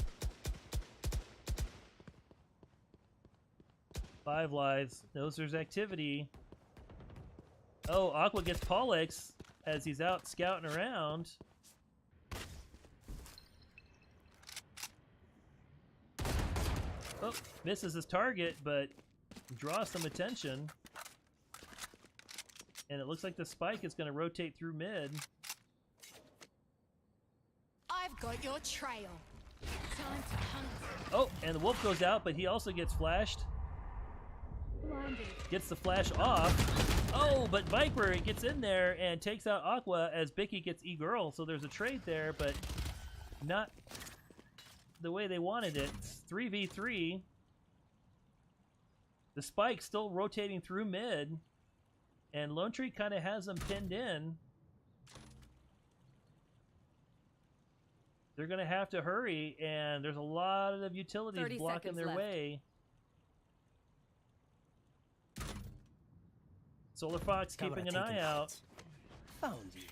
5 lives. Knows there's activity. Oh, Aqua gets Pollux as he's out scouting around. Oh, misses his target, but draws some attention. And it looks like the spike is going to rotate through mid. I've got your trail. Time to hunt. Oh, and the wolf goes out, but he also gets flashed. Blinded. Gets the flash off. Oh, but Viper gets in there and takes out Aqua as Bicky gets E-Girl. So there's a trade there, but not the way they wanted it. It's 3v3. The spike still rotating through mid. And Lone Tree kind of has them pinned in. They're going to have to hurry, and there's a lot of utilities 30 blocking seconds their left. way. Solar Fox keeping an eye out. Found you.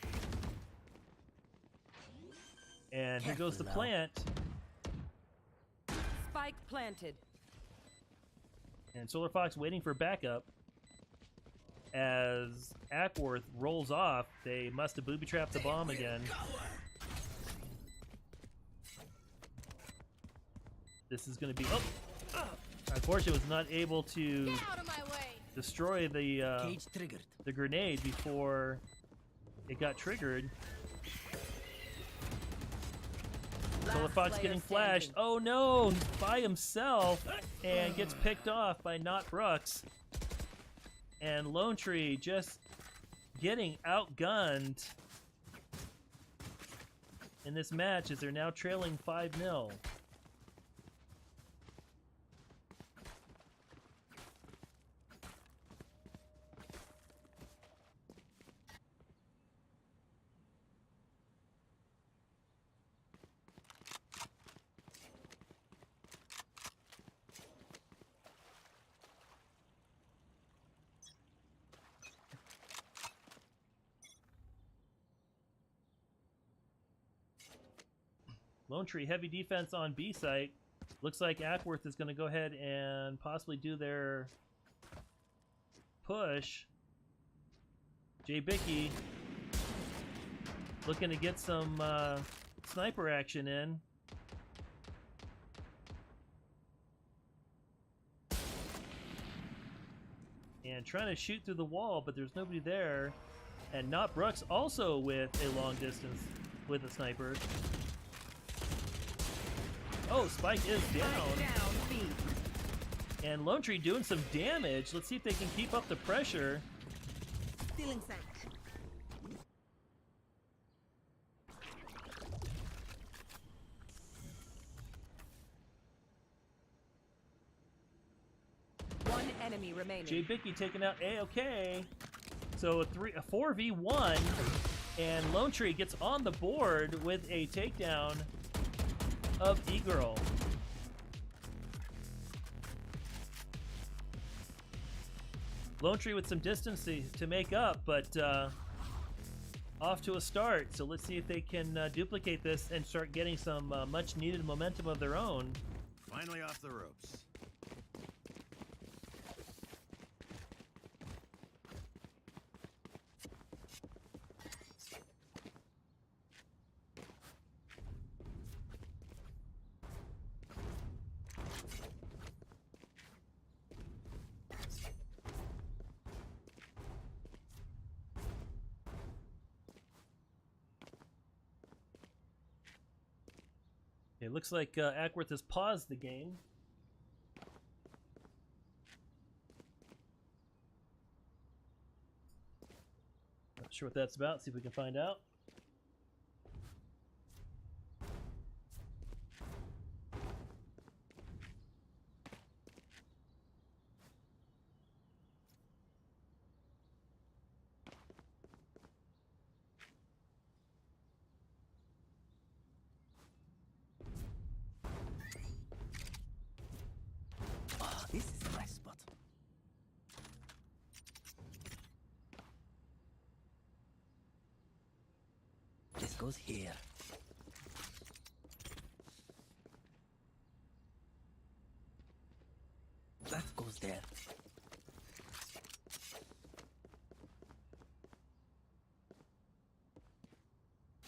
And here goes the Careful now. plant. Spike planted. And Solar Fox waiting for backup. As Ackworth rolls off, they must have booby-trapped the bomb again. This is going to be... Oh! Unfortunately, was not able to Get out of my way. destroy Cage triggered. the grenade before it got triggered. Solar Last Fox player getting flashed. standing. Oh no! He's by himself and gets picked off by Not Brooks. And Lone Tree just getting outgunned in this match as they're now trailing 5-0. Lone Tree, heavy defense on B site. Looks like Ackworth is going to go ahead and possibly do their push. Jay Bicky looking to get some sniper action in. And trying to shoot through the wall, but there's nobody there. And Not Brooks also with a long distance with a sniper. Oh, Spike is down. Down B. And Lone Tree doing some damage. Let's see if they can keep up the pressure. Stealing sight. One enemy remaining. Jay Bicky taking out A-OK. So a 4v1. And Lone Tree gets on the board with a takedown of E-Girl. Lone Tree with some distance to make up, but off to a start. So let's see if they can duplicate this and start getting some much needed momentum of their own. Finally off the ropes. It looks like Ackworth has paused the game. Not sure what that's about. See if we can find out. Ah, this is a nice spot. This goes here. That goes there.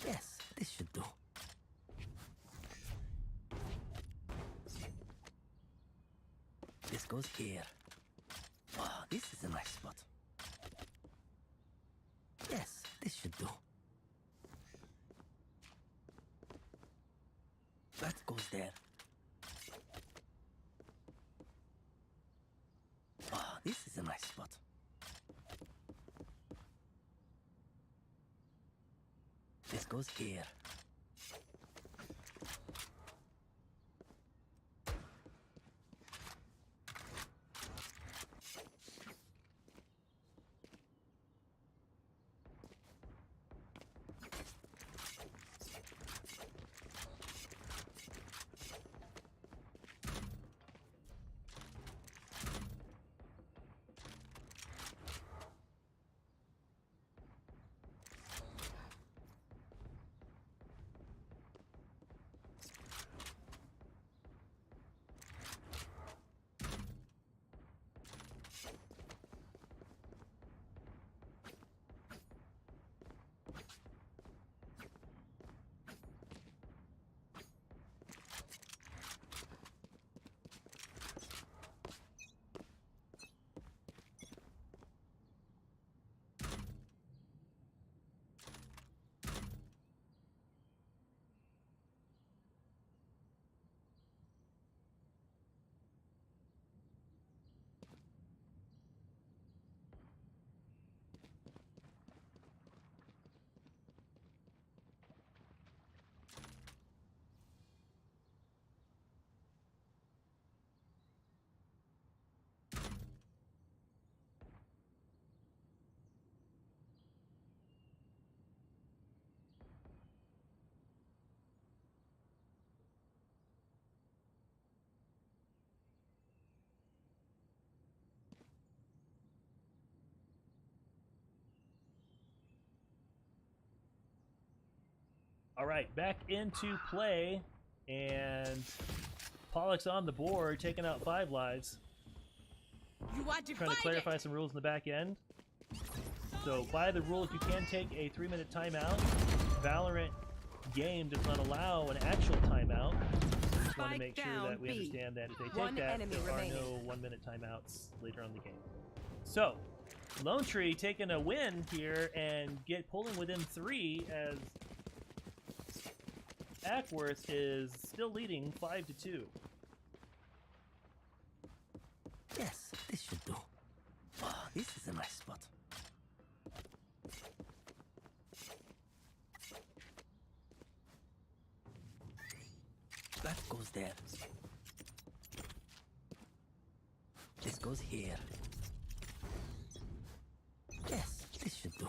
Yes, this should do. This goes here. Ah, this is a nice spot. Yes, this should do. That goes there. Ah, this is a nice spot. This goes here. All right, back into play, and Pollock's on the board, taking out 5 lives. You are Trying to divided. clarify some rules in the back end. So by the rules, you can take a 3-minute timeout. Valorant game does not allow an actual timeout. Just want to Spike make sure down that we B. understand that if they take One that, enemy there remaining. are no 1-minute timeouts later on in the game. So, Lone Tree taking a win here and pulling within 3 as Ackworth is still leading 5-2. Yes, this should do. Ah, this is a nice spot. That goes there. This goes here. Yes, this should do.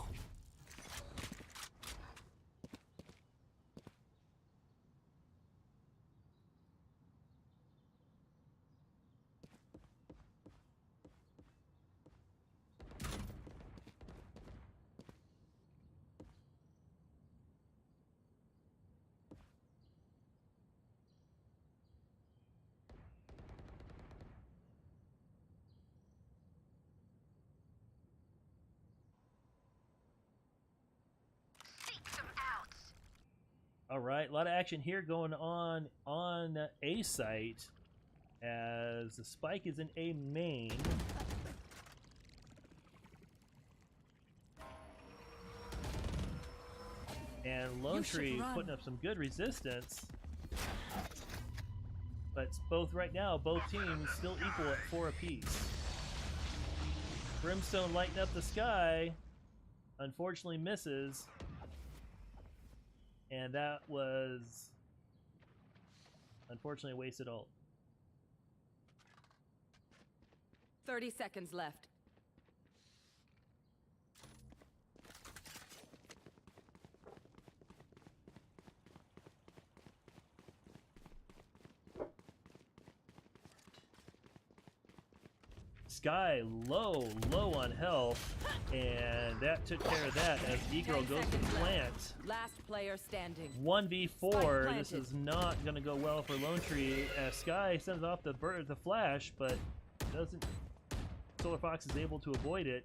All right, a lot of action here going on A site as the spike is in A main. And Lone You should Tree run. putting up some good resistance. But both right now, both teams still equal at 4 apiece. Brimstone lighting up the sky. Unfortunately misses. And that was unfortunately a wasted ult. 30 seconds left. Sky low on health, and that took care of that as E-Girl 10 goes to seconds left. plant. Last player standing. 1v4. Spike This planted. is not going to go well for Lone Tree as Sky sends off the flash, but doesn't. Solar Fox is able to avoid it.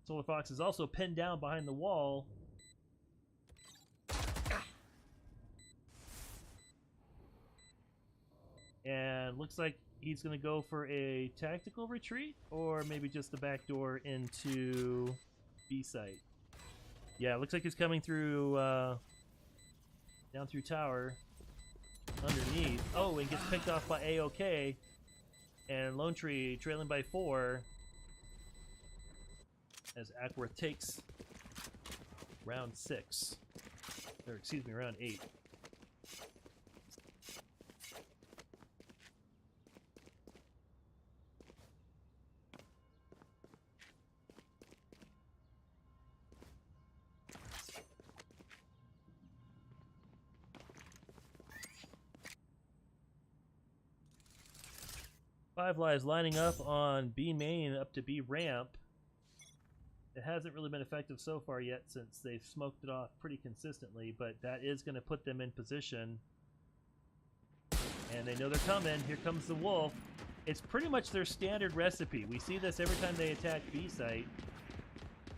Solar Fox is also pinned down behind the wall. And looks like he's going to go for a tactical retreat, or maybe just the back door into B site. Yeah, it looks like he's coming through, down through tower, underneath. Oh, and gets picked off by AOK, and Lone Tree trailing by 4, as Ackworth takes round 6, or excuse me, round 8. Five Lives lining up on B main up to B ramp. It hasn't really been effective so far yet since they've smoked it off pretty consistently, but that is going to put them in position. And they know they're coming. Here comes the wolf. It's pretty much their standard recipe. We see this every time they attack B site.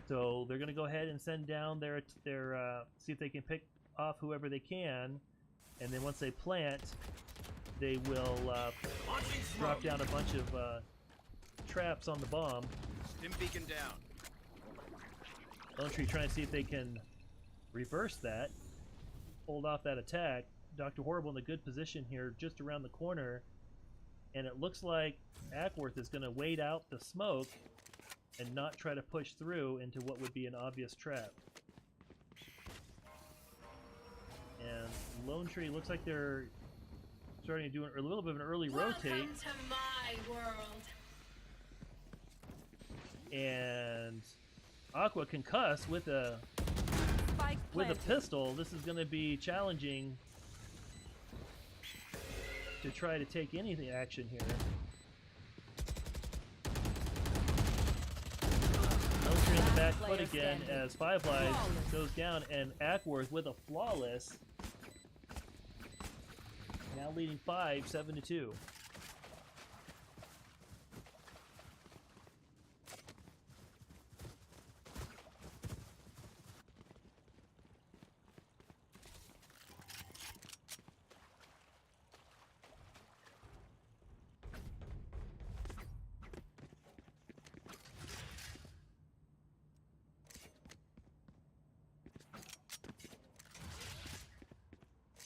So they're going to go ahead and send down their see if they can pick off whoever they can. And then once they plant, they will drop down a bunch of traps on the bomb. Stim beacon down. Lone Tree trying to see if they can reverse that, hold off that attack. Dr. Horrible in a good position here, just around the corner. And it looks like Ackworth is going to wait out the smoke and not try to push through into what would be an obvious trap. And Lone Tree looks like they're starting to do a little bit of an early rotate. Welcome to my world. And Aqua can cuss with a Spike planted. pistol. This is going to be challenging to try to take anything action here. Lone Tree in the back foot Player again standing. as Five Lives Flawless. goes down, and Ackworth with a flawless. Now leading 5, 7-2.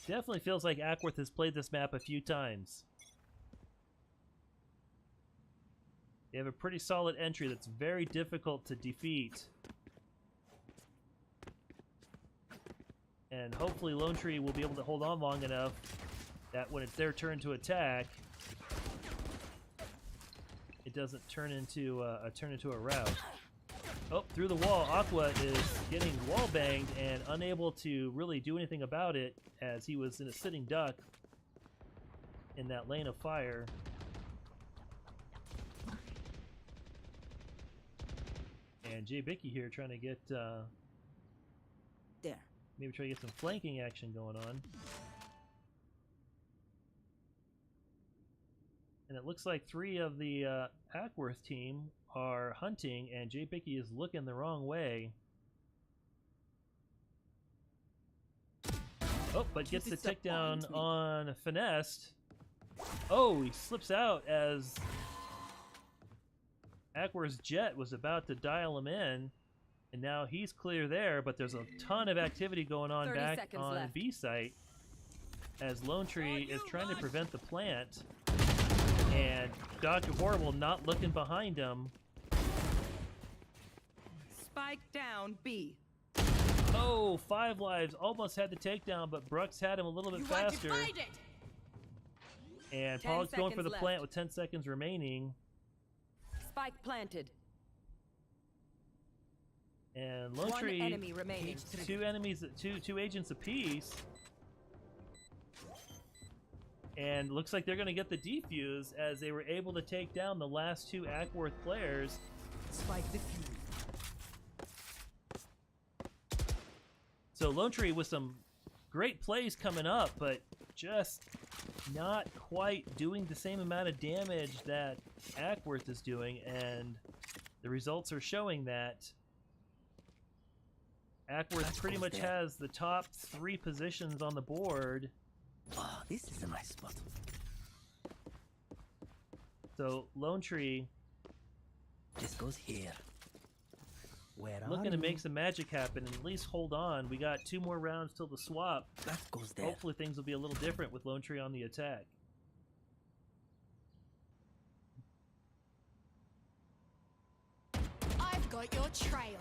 Definitely feels like Ackworth has played this map a few times. They have a pretty solid entry that's very difficult to defeat. And hopefully Lone Tree will be able to hold on long enough that when it's their turn to attack, it doesn't turn into a rout. Oh, through the wall, Aqua is getting wall banged and unable to really do anything about it as he was in a sitting duck in that lane of fire. And Jay Bicky here trying to get There. maybe try to get some flanking action going on. And it looks like 3 of the Ackworth team are hunting, and Jay Bicky is looking the wrong way. Oh, but gets the tick down Disappoint me. on Finesse. Oh, he slips out as Aqua's jet was about to dial him in. And now he's clear there, but there's a ton of activity going on 30 back seconds on left. B site as Lone Tree is trying to prevent the plant. And Dr. Horrible not looking behind him. Spike down B. Oh, 5 lives. Almost had the takedown, but Brooks had him a little bit You want to faster. fight it? And 10 Pollock's going for the seconds plant left. with 10 seconds remaining. Spike planted. And Lone One Tree, enemy remaining. two agents apiece. And looks like they're going to get the defuse as they were able to take down the last 2 Ackworth players. Spike the fuse. So Lone Tree with some great plays coming up, but just not quite doing the same amount of damage that Ackworth is doing, and the results are showing that Ackworth pretty much has the top 3 positions on the board. Oh, this is a nice spot. So Lone Tree This goes here. Where are looking to you? make some magic happen and at least hold on. We got 2 more rounds till the swap. That goes there. Hopefully things will be a little different with Lone Tree on the attack. I've got your trail.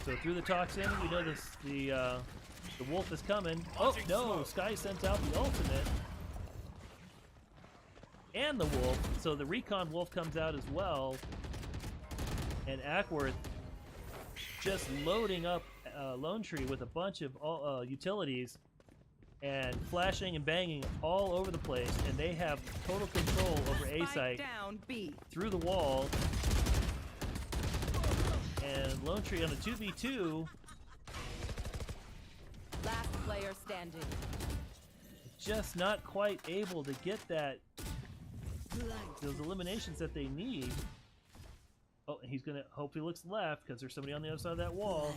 So through the toxin, we know the wolf is coming. Oh no! Sky sends out the ultimate and the wolf. So the recon wolf comes out as well, and Ackworth just loading up Lone Tree with a bunch of utilities and flashing and banging all over the place, and they have total control over A Spike site down B. through the wall. And Lone Tree on a 2v2, Last player standing. just not quite able to get those eliminations that they need. Oh, and he's gonna hope he looks left because there's somebody on the other side of that wall.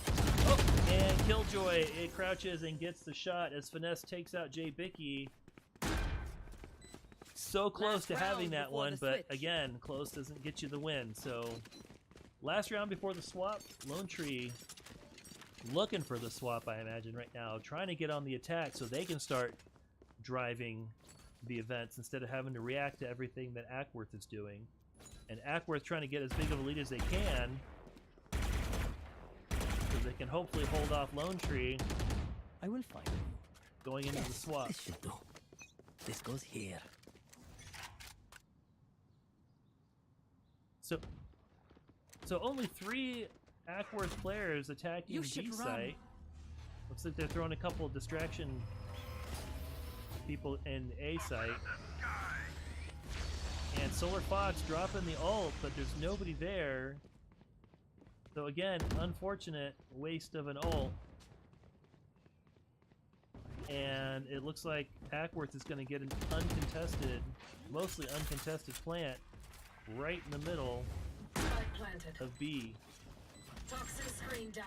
Oh, and Killjoy, it crouches and gets the shot as Finesse takes out Jay Bicky. So close Last to having round that before one, the but switch. again, close doesn't get you the win. So last round before the swap, Lone Tree looking for the swap, I imagine, right now, trying to get on the attack so they can start driving the events instead of having to react to everything that Ackworth is doing. And Ackworth trying to get as big of a lead as they can so they can hopefully hold off Lone Tree I will find you. going into the swap. This should do. This goes here. So only 3 Ackworth players attacking You B should run. site. Looks like they're throwing a couple of distraction people in A site. And Solar Fox dropping the ult, but there's nobody there. So again, unfortunate waste of an ult. And it looks like Ackworth is going to get an uncontested, mostly uncontested plant right in the middle Spike planted. of B. Toxin screen down.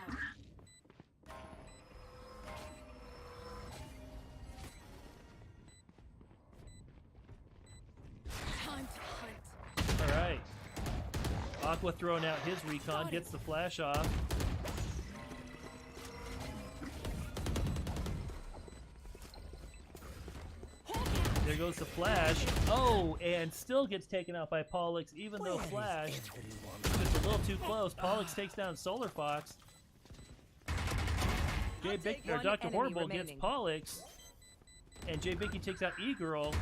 Time to hunt. Alright. Aqua throwing out his recon, gets the flash off. There goes the flash. Oh, and still gets taken out by Pollux, even though Where is flash everyone? just a little too close. Pollux takes down Solar Fox. I'll take one Dr. enemy Horrible gets remaining. Pollux, and Jay Bicky takes out E-Girl.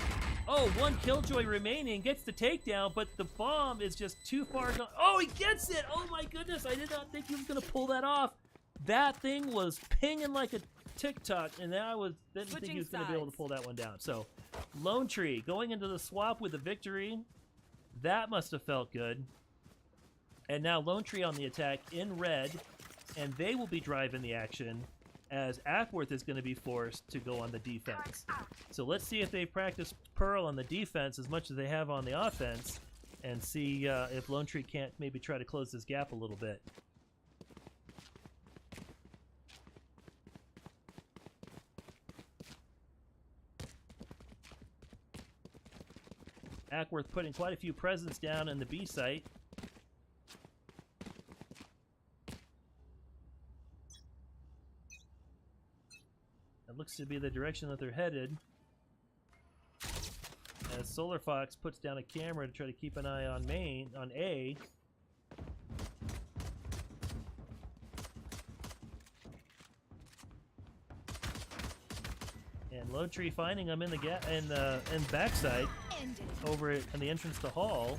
Oh, 1 Killjoy remaining, gets the takedown, but the bomb is just too far gone. Oh, he gets it! Oh my goodness, I did not think he was going to pull that off. That thing was pinging like a TikTok, and then didn't think he was going to be able to sides. pull that one down. So, Lone Tree going into the swap with a victory. That must have felt good. And now Lone Tree on the attack in red, and they will be driving the action as Ackworth is going to be forced to go on the defense. So let's see if they practice Pearl on the defense as much as they have on the offense, and see if Lone Tree can't maybe try to close this gap a little bit. Ackworth putting quite a few presents down in the B site. That looks to be the direction that they're headed. As Solar Fox puts down a camera to try to keep an eye on A. And Lone Tree finding him in the backside Ended. over in the entrance to Hall.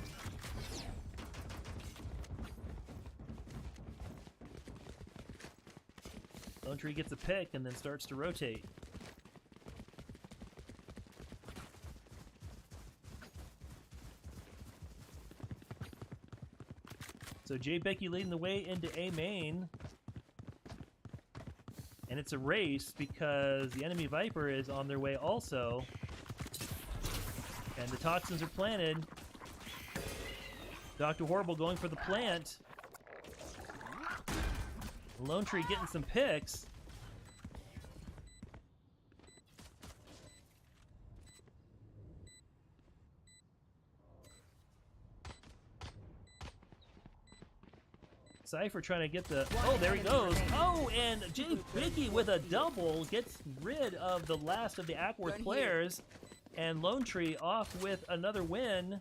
Lone Tree gets a pick and then starts to rotate. So Jay Becky leading the way into A main. And it's a race because the enemy Viper is on their way also. And the toxins are planted. Dr. Horrible going for the plant. Lone Tree getting some picks. Cypher trying to get the... Oh, there he goes. Oh, and Jay Bicky with a double gets rid of the last of the Ackworth players. And Lone Tree off with another win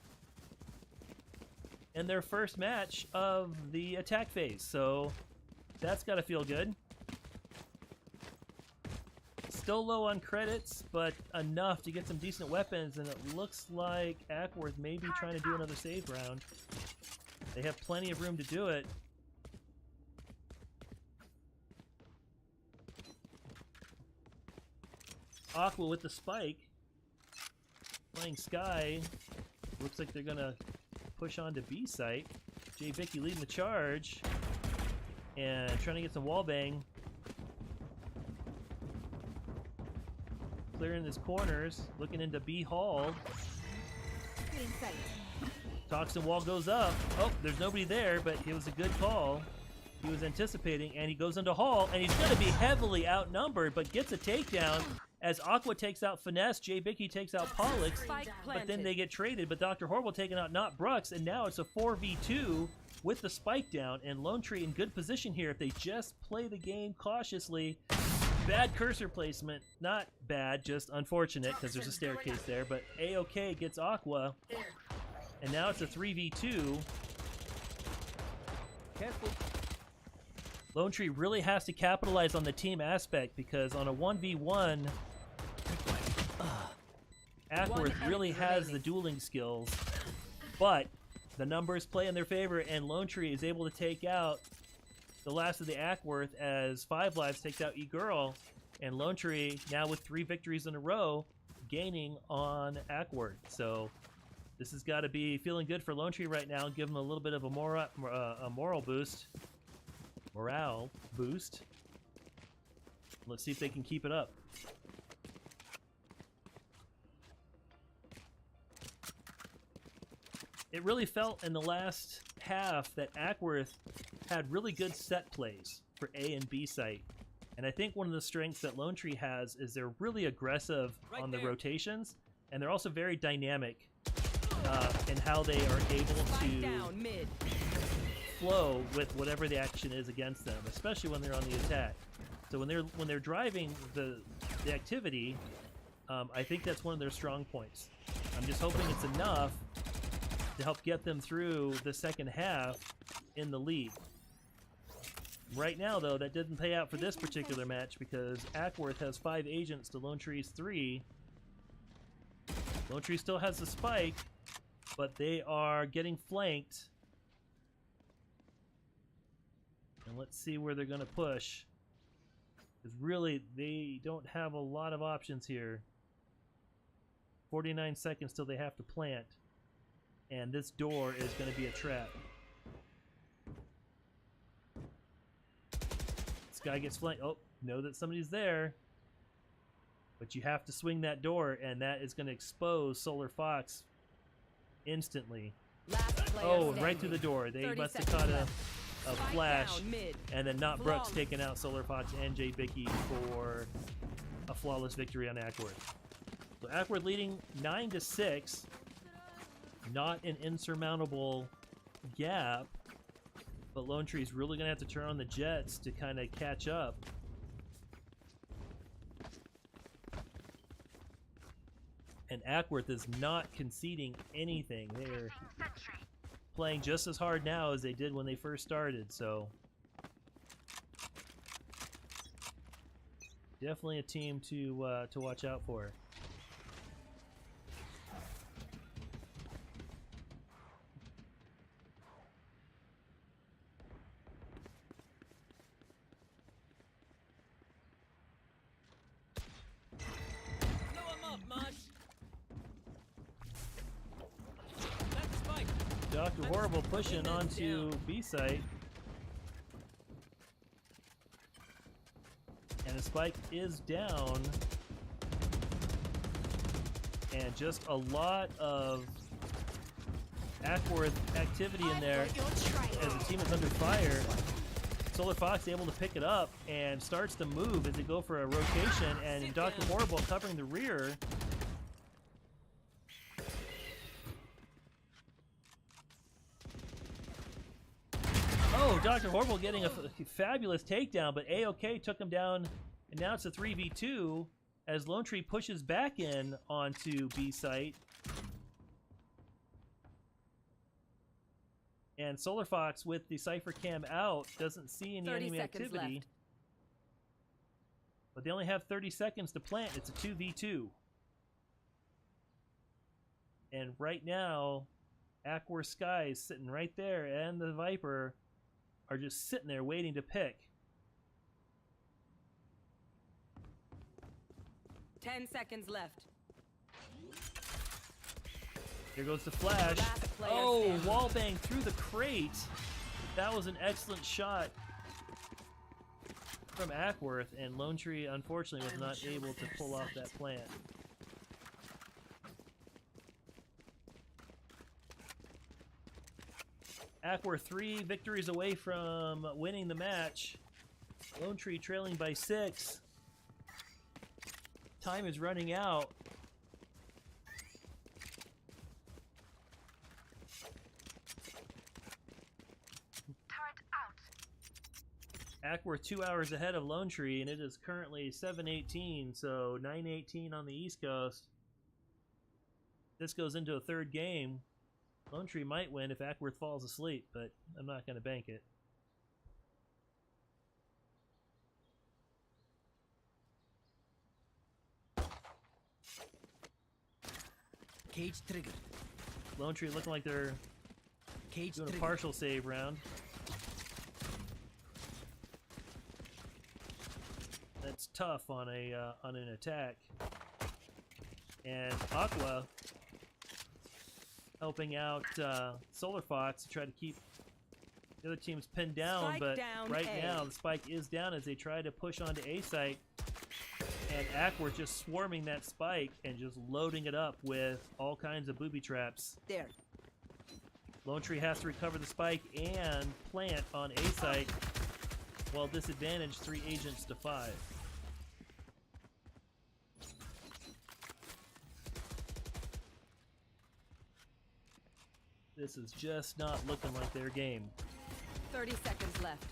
in their first match of the attack phase. So that's got to feel good. Still low on credits, but enough to get some decent weapons. And it looks like Ackworth may be trying to do another save round. They have plenty of room to do it. Aqua with the spike. Playing Sky. Looks like they're gonna push on to B site. Jay Vicky leading the charge. And trying to get some wall bang. Clearing his corners. Looking into B Hall. Toxin wall goes up. Oh, there's nobody there, but it was a good call. He was anticipating, and he goes into Hall, and he's gonna be heavily outnumbered, but gets a takedown. As Aqua takes out Finesse, Jay Bicky takes out Pollux, but then they get traded. But Dr. Horrible taking out Not Brux, and now it's a 4v2 with the spike down. And Lone Tree in good position here if they just play the game cautiously. Bad cursor placement. Not bad, just unfortunate because there's a staircase there. But A-OK gets Aqua. And now it's a 3v2. Careful. Lone Tree really has to capitalize on the team aspect because on a 1v1, Ackworth really has the dueling skills, but the numbers play in their favor, and Lone Tree is able to take out the last of the Ackworth as 5 Lives takes out E-Girl, and Lone Tree now with 3 victories in a row, gaining on Ackworth. So this has got to be feeling good for Lone Tree right now, give them a little bit of a morale boost. Morale boost. Let's see if they can keep it up. It really felt in the last half that Ackworth had really good set plays for A and B site. And I think one of the strengths that Lone Tree has is they're really aggressive on the rotations, and they're also very dynamic in how they are able to flow with whatever the action is against them, especially when they're on the attack. So when they're driving the activity, I think that's one of their strong points. I'm just hoping it's enough to help get them through the second half in the lead. Right now, though, that didn't pay out for this particular match because Ackworth has 5 agents to Lone Tree's 3. Lone Tree still has the spike, but they are getting flanked. And let's see where they're going to push. Because really, they don't have a lot of options here. 49 seconds till they have to plant. And this door is going to be a trap. This guy gets flanked. Oh, know that somebody's there. But you have to swing that door, and that is going to expose Solar Fox instantly. Oh, right through the door. They must have caught a flash, and then Not Brooks taking out Solar Fox and Jay Bicky for a flawless victory on Ackworth. So Ackworth leading 9-6. not an insurmountable gap, but Lone Tree's really going to have to turn on the jets to kind of catch up. And Ackworth is not conceding anything. They're playing just as hard now as they did when they first started, so definitely a team to watch out for. Dr. Horrible pushing onto B site. And the spike is down. And just a lot of Ackworth activity in there as the team is under fire. Solar Fox able to pick it up and starts to move as they go for a rotation, and Dr. Horrible covering the rear. Oh, Dr. Horrible getting a fabulous takedown, but A-OK took him down, and now it's a 3v2 as Lone Tree pushes back in onto B site. And Solar Fox, with the Cypher Cam out, doesn't see any enemy activity. Left. But they only have 30 seconds to plant. It's a 2v2. And right now, Ackworth Sky is sitting right there, and the Viper are just sitting there waiting to pick. 10 seconds left. Here goes the flash. Last player Oh, standing. wallbang through the crate. That was an excellent shot from Ackworth, and Lone Tree unfortunately was not able to pull off that plant. Ackworth 3 victories away from winning the match. Lone Tree trailing by 6. Time is running out. Ackworth 2 hours ahead of Lone Tree, and it is currently 7:18, so 9:18 on the East Coast. This goes into a third game. Lone Tree might win if Ackworth falls asleep, but I'm not going to bank it. Cage triggered. Lone Tree looking like they're Cage doing a triggered. partial save round. That's tough on an attack. And Aqua helping out Solar Fox to try to keep the other teams pinned down, Spike but down right A. now the spike is down as they try to push onto A site. And Ackworth just swarming that spike and just loading it up with all kinds of booby traps. There. Lone Tree has to recover the spike and plant on A site, while disadvantage 3 agents to 5. This is just not looking like their game. 30 seconds left.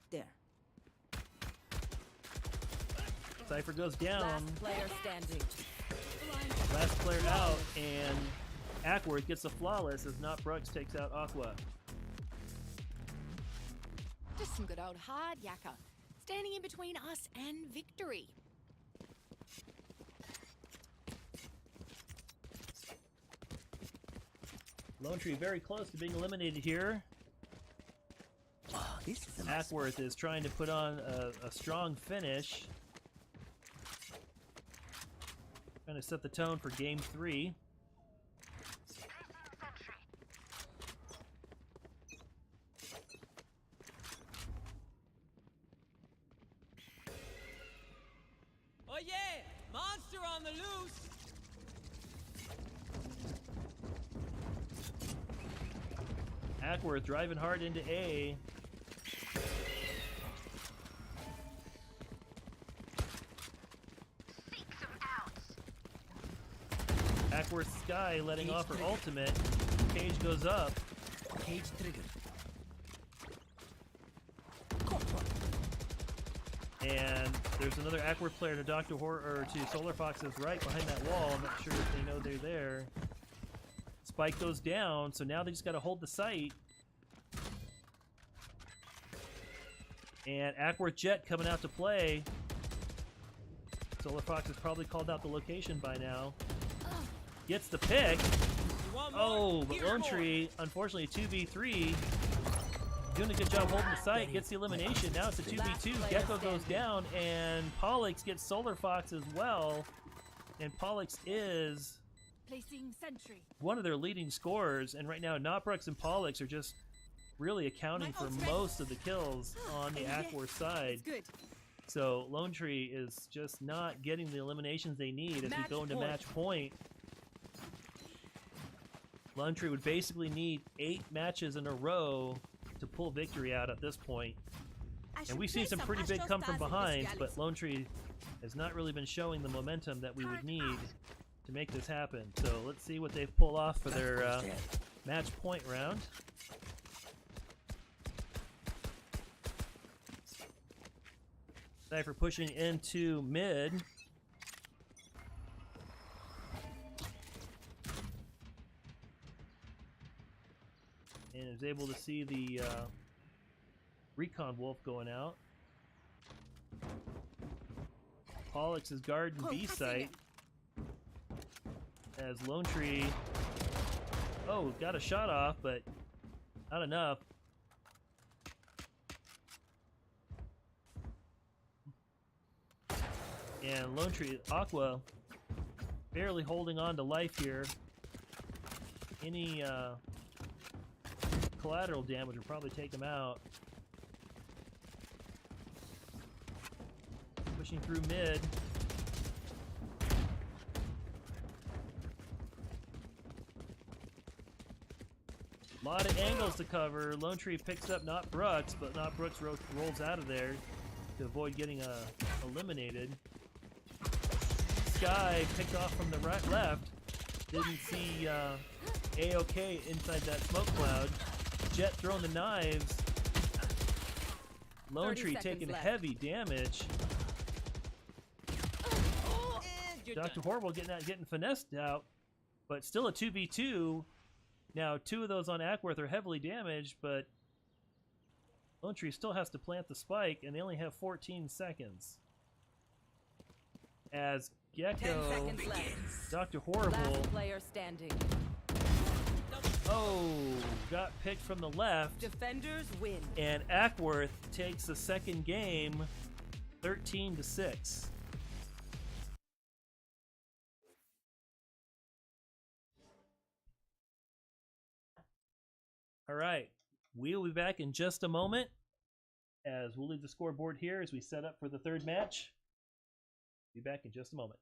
There. Cypher goes down, Last player standing. last player out, and Ackworth gets a flawless as Not Brooks takes out Aqua. Just some good old hard yakka, standing in between us and victory. Lone Tree very close to being eliminated here. Oh, this is a nice Ackworth is trying to put on a strong finish. Trying to set the tone for game 3. Oh yeah! Monster on the loose! Ackworth driving hard into A. Ackworth Sky letting off her ultimate. Cage goes up. Cage triggered. And there's another Ackworth player to Dr. Horror, or to Solar Fox's right behind that wall. I'm not sure if they know they're there. Spike goes down, so now they just got to hold the site. And Ackworth Jet coming out to play. Solar Fox has probably called out the location by now. Gets the pick. Oh, but Lone Tree, unfortunately, 2v3. Doing a good job holding the site, gets the elimination. Now it's a 2v2. Gecko goes down, and Pollux gets Solar Fox as well. And Pollux is Placing sentry. one of their leading scorers. And right now, Nobrux and Pollux are just really accounting for most of the kills on the Ackworth side. It's good. So Lone Tree is just not getting the eliminations they need as we go into match point. Lone Tree would basically need 8 matches in a row to pull victory out at this point. And we've seen some pretty big come from behind, but Lone Tree has not really been showing the momentum that we would need to make this happen. So let's see what they pull off for their match point round. Cypher pushing into mid. And is able to see the Recon Wolf going out. Pollux is guarding B site. As Lone Tree, oh, got a shot off, but not enough. And Lone Tree, Aqua, barely holding on to life here. Any collateral damage would probably take him out. Pushing through mid. A lot of angles to cover. Lone Tree picks up Not Brooks, but Not Brooks rolls out of there to avoid getting eliminated. Sky picked off from the left. Didn't see AOK inside that smoke cloud. Jet throwing the knives. Lone Tree taking heavy damage. Dr. Horrible getting finessed out, but still a 2v2. Now 2 of those on Ackworth are heavily damaged, but Lone Tree still has to plant the spike, and they only have 14 seconds. As Gecko, 10 seconds left. Dr. Horrible, Last player standing. oh, got picked from the left, Defenders win. and Ackworth takes the second game, 13-6. All right, we'll be back in just a moment as we'll leave the scoreboard here as we set up for the third match. Be back in just a moment.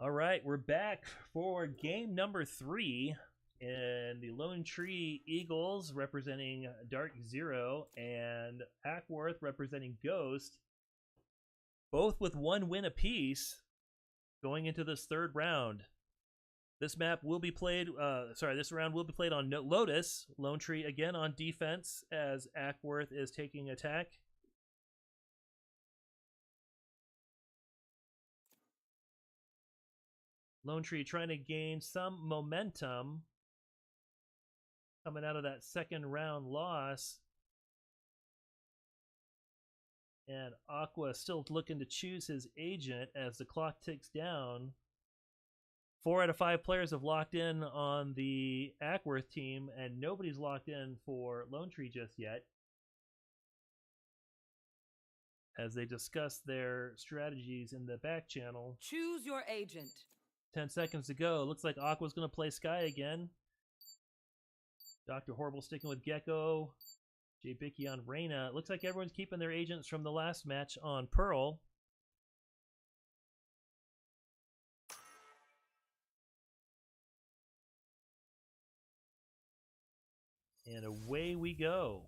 All right, we're back for game number 3. And the Lone Tree Eagles representing Dark Zero and Ackworth representing Ghost, both with 1 win apiece going into this third round. This map will be played, this round will be played on Lotus. Lone Tree again on defense as Ackworth is taking attack. Lone Tree trying to gain some momentum coming out of that second round loss. And Aqua still looking to choose his agent as the clock ticks down. 4 out of 5 players have locked in on the Ackworth team, and nobody's locked in for Lone Tree just yet, as they discuss their strategies in the back channel. Choose your agent. 10 seconds to go. Looks like Aqua's going to play Sky again. Dr. Horrible sticking with Gecko. Jay Bicky on Reyna. It looks like everyone's keeping their agents from the last match on Pearl. And away we go.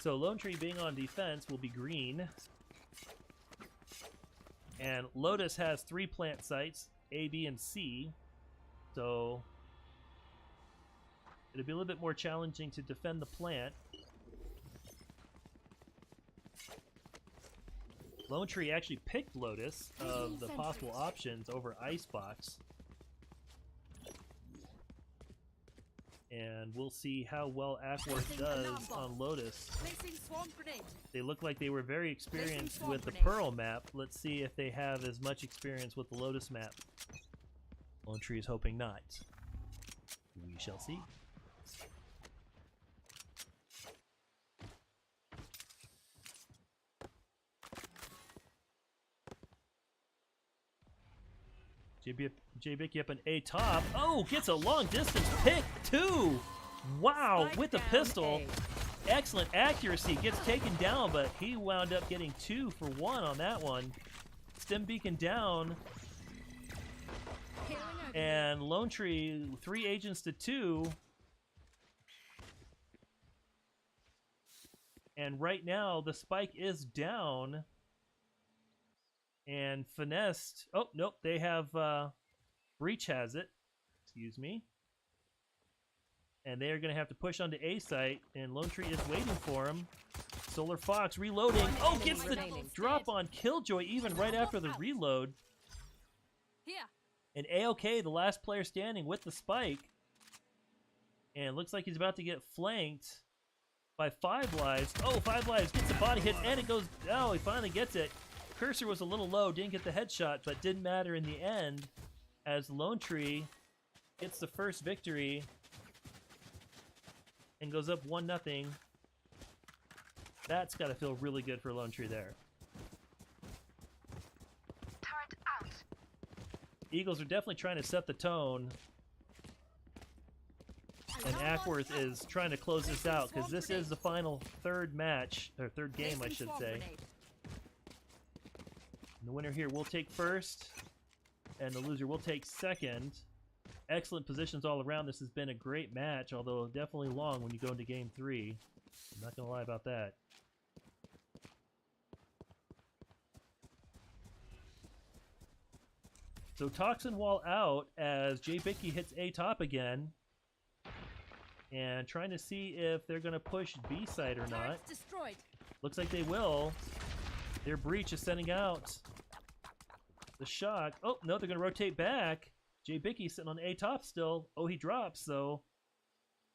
So Lone Tree being on defense will be green. And Lotus has 3 plant sites, A, B, and C. So it'll be a little bit more challenging to defend the plant. Lone Tree actually picked Lotus of the possible options over Icebox. And we'll see how well Ackworth does on Lotus. Placing swarm grenade. They look like they were very experienced swarm with the grenade. Pearl map. Let's see if they have as much experience with the Lotus map. Lone Tree is hoping not. We shall see. J Bicky up an A top. Oh, gets a long distance pick too. Wow, Spike with the down pistol. A. Excellent accuracy. Gets taken down, but he wound up getting 2 for 1 on that one. Stim beacon down. And Lone Tree, 3 agents to 2. And right now, the spike is down. And finessed. Oh, nope. They have Breach has it. Excuse me. And they are going to have to push onto A site. And Lone Tree is waiting for him. Solar Fox reloading. Oh, gets the drop on Killjoy even right after the reload. Here. And AOK, the last player standing with the spike. And it looks like he's about to get flanked by 5 lives. Oh, 5 lives. Gets the body hit. And it goes. Oh, he finally gets it. Cursor was a little low, didn't get the headshot, but didn't matter in the end as Lone Tree gets the first victory and goes up 1-0. That's got to feel really good for Lone Tree there. Turret out. Eagles are definitely trying to set the tone, and Ackworth is trying to close this out because this is the final third match, or third game, I should say. And the winner here will take first, and the loser will take second. Excellent positions all around. This has been a great match, although definitely long when you go into game 3. I'm not going to lie about that. So Toxin Wall out as Jay Bicky hits A top again. And trying to see if they're going to push B side or not. Destroyed. Looks like they will. Their breach is sending out the shock. Oh, no, they're going to rotate back. Jay Bicky sitting on A top still. Oh, he drops, though.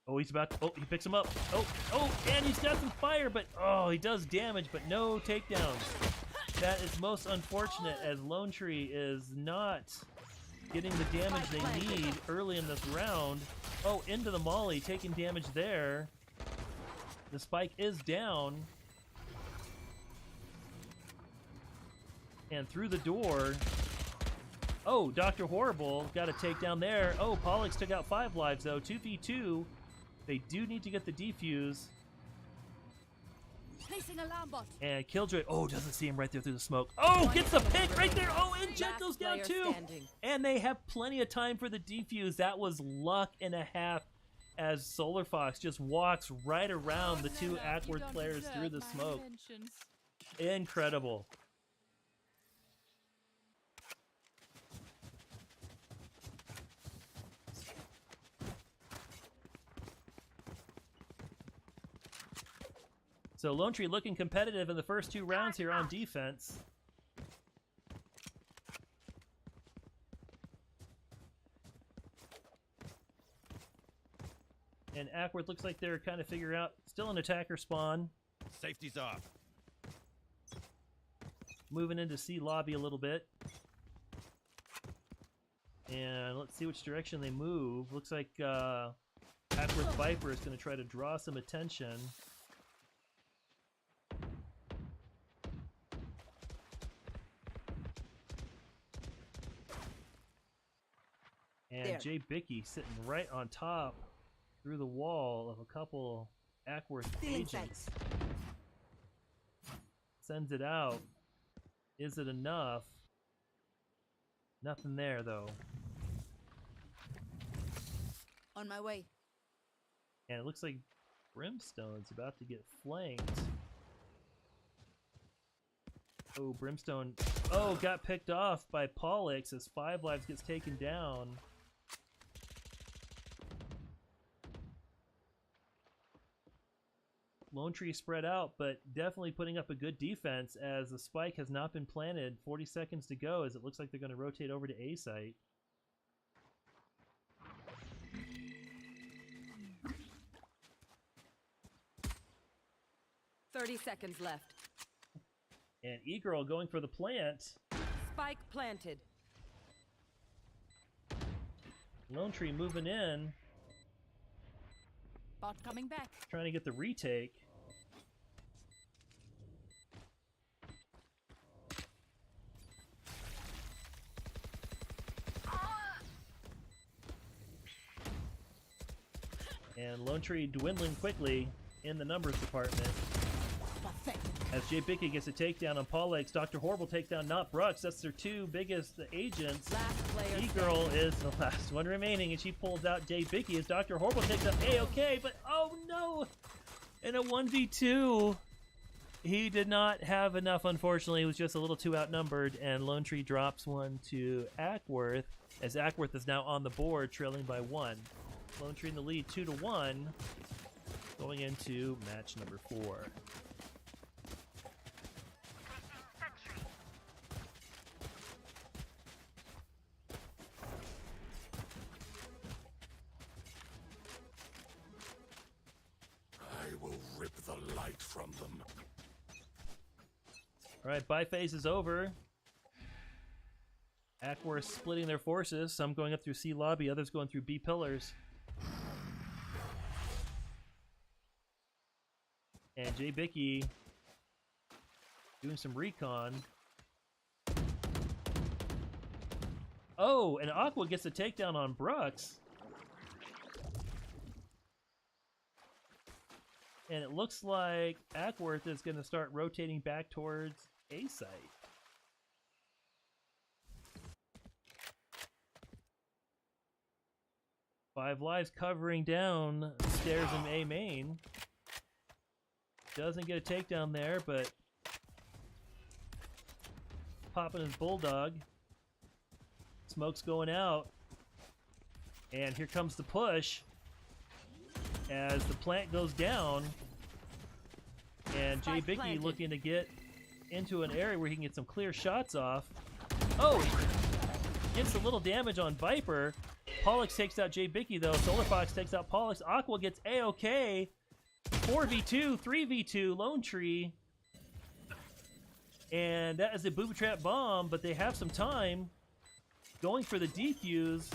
Oh, he's about to... Oh, he picks him up. Oh, and he's got some fire, but... Oh, he does damage, but no takedowns. That is most unfortunate as Lone Tree is not getting the damage they need early in this round. Oh, into the molly, taking damage there. The spike is down. And through the door. Oh, Dr. Horrible got a takedown there. Oh, Pollux took out 5 lives, though. 2v2. They do need to get the defuse. Placing alarm bot. And Killjoy, oh, doesn't see him right there through the smoke. Oh, gets the pick right there. Oh, and Jet Last goes down player too. standing. And they have plenty of time for the defuse. That was luck and a half as Solar Fox just walks right around the two Awkward players through the smoke. Incredible. So Lone Tree looking competitive in the first 2 rounds here on defense. And Ackworth looks like they're kind of figuring out, still an attacker spawn. Safety's off. Moving into C lobby a little bit. And let's see which direction they move. Looks like Ackworth Viper is going to try to draw some attention. And There. Jay Bicky sitting right on top through the wall of a couple Ackworth Feeling agents. Sends it out. Is it enough? Nothing there, though. On my way. And it looks like Brimstone's about to get flanked. Oh, Brimstone. Oh, got picked off by Pollux as 5 lives gets taken down. Lone Tree spread out, but definitely putting up a good defense as the spike has not been planted. 40 seconds to go as it looks like they're going to rotate over to A site. $30 seconds left. And E-Girl going for the plant. Spike planted. Lone Tree moving in, Bot coming back. trying to get the retake. And Lone Tree dwindling quickly in the numbers department. As Jay Bicky gets a takedown on Pollux, Dr. Horrible takes down Not Brooks. That's their 2 biggest agents. Last player E-Girl is the last one remaining, and she pulls out Jay Bicky as Dr. Horrible takes out A-OK, but oh no! In a 1v2, he did not have enough, unfortunately. He was just a little too outnumbered, and Lone Tree drops one to Ackworth, as Ackworth is now on the board, trailing by 1. Lone Tree in the lead, 2-1, going into match number 4. From them. Alright, buy phase is over. Ackworth splitting their forces, some going up through C lobby, others going through B pillars. And Jay Bicky doing some recon. Oh, and Aqua gets a takedown on Brooks. And it looks like Ackworth is going to start rotating back towards A site. Five lives covering down stairs in A main. Doesn't get a takedown there, but popping his bulldog. Smoke's going out. And here comes the push. As the plant goes down, and Jay Bicky looking to get into an area where he can get some clear shots off. Oh, gets a little damage on Viper. Pollux takes out Jay Bicky though. Solar Fox takes out Pollux. Aqua gets A-OK. 4v2, 3v2, Lone Tree. And that is a booby trap bomb, but they have some time. Going for the defuse.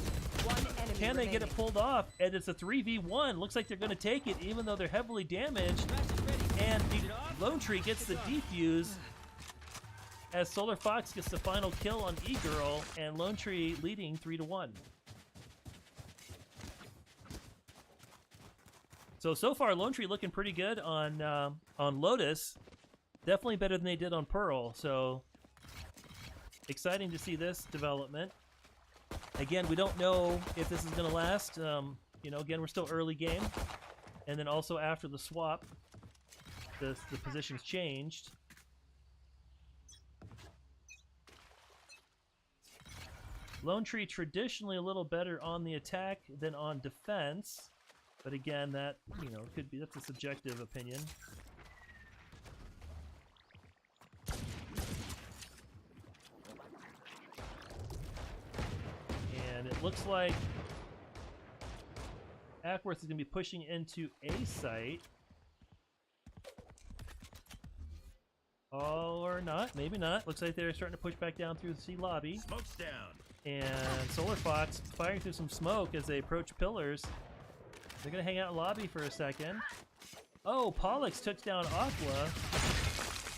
enemy Can they get it remaining. pulled off? And it's a 3v1. Looks like they're going to take it, even though they're heavily damaged. And Lone Tree gets the defuse as Solar Fox gets the final kill on E-Girl, and Lone Tree leading 3-1. So far, Lone Tree looking pretty good on Lotus. Definitely better than they did on Pearl. So exciting to see this development. Again, we don't know if this is going to last. You know, again, we're still early game. And then also after the swap, the positions changed. Lone Tree traditionally a little better on the attack than on defense. But again, that, you know, could be, that's a subjective opinion. And it looks like Ackworth is going to be pushing into A site. Or not, maybe not. Looks like they're starting to push back down through the C lobby. Smoke's down. And Solar Fox firing through some smoke as they approach pillars. They're going to hang out in lobby for a second. Oh, Pollux took down Aqua.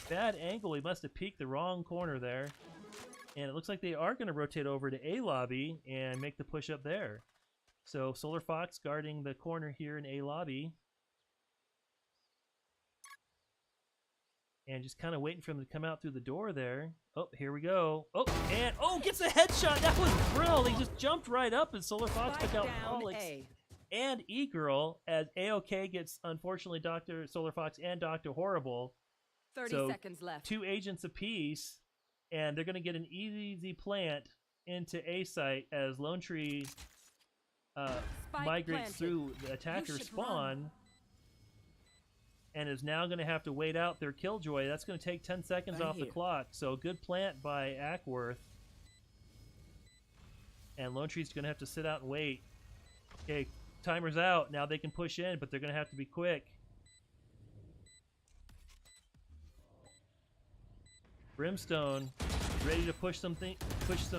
Bad angle. He must have peeked the wrong corner there. And it looks like they are going to rotate over to A lobby and make the push up there. So Solar Fox guarding the corner here in A lobby. And just kind of waiting for him to come out through the door there. Oh, here we go. Oh, and oh, gets a headshot. That was brilliant. He just jumped right up, and Solar Fox Spike took out down Pollux A. and E-Girl, as AOK gets, unfortunately, Dr. Solar Fox and Dr. Horrible. 30 So, seconds left. 2 agents apiece, and they're going to get an easy plant into A site as Lone Tree migrates planted. through the attacker should spawn. And is now going to have to wait out their Killjoy. That's going to take 10 seconds Right off the here. clock. So good plant by Ackworth. And Lone Tree's going to have to sit out and wait. Okay, timer's out. Now they can push in, but they're going to have to be quick. Brimstone ready to push some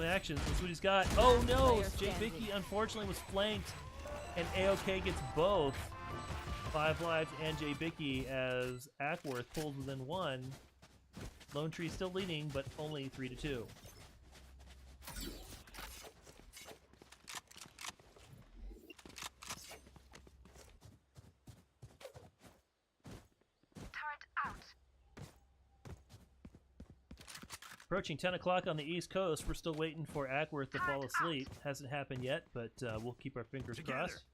actions. That's what he's got. Oh no! Player Jay standing. Vicky unfortunately was flanked, and AOK gets both 5 lives and Jay Vicky as Ackworth pulls within 1. Lone Tree still leading, but only 3-2. Approaching 10 o'clock on the East Coast. We're still waiting for Ackworth to fall asleep. Hasn't happened yet, but we'll keep our fingers Together. crossed.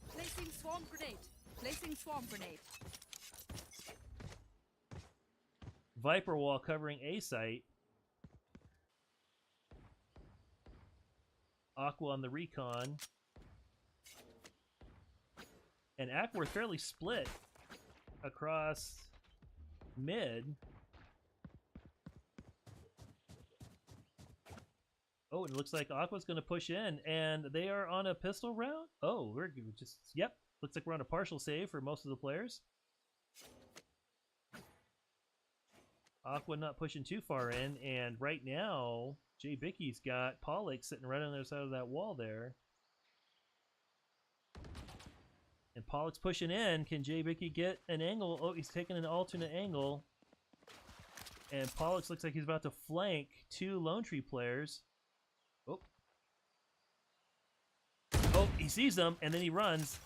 Placing swarm grenade. Placing swarm grenade. Viper wall covering A site. Aqua on the recon. And Ackworth fairly split across mid. Oh, it looks like Aqua's going to push in, and they are on a pistol round? Oh, we're just, yep. Looks like we're on a partial save for most of the players. Aqua not pushing too far in, and right now, Jay Bicky's got Pollux sitting right on the other side of that wall there. And Pollux pushing in. Can Jay Bicky get an angle? Oh, he's taking an alternate angle. And Pollux looks like he's about to flank 2 Lone Tree players. Oh. Oh, he sees them, and then he runs.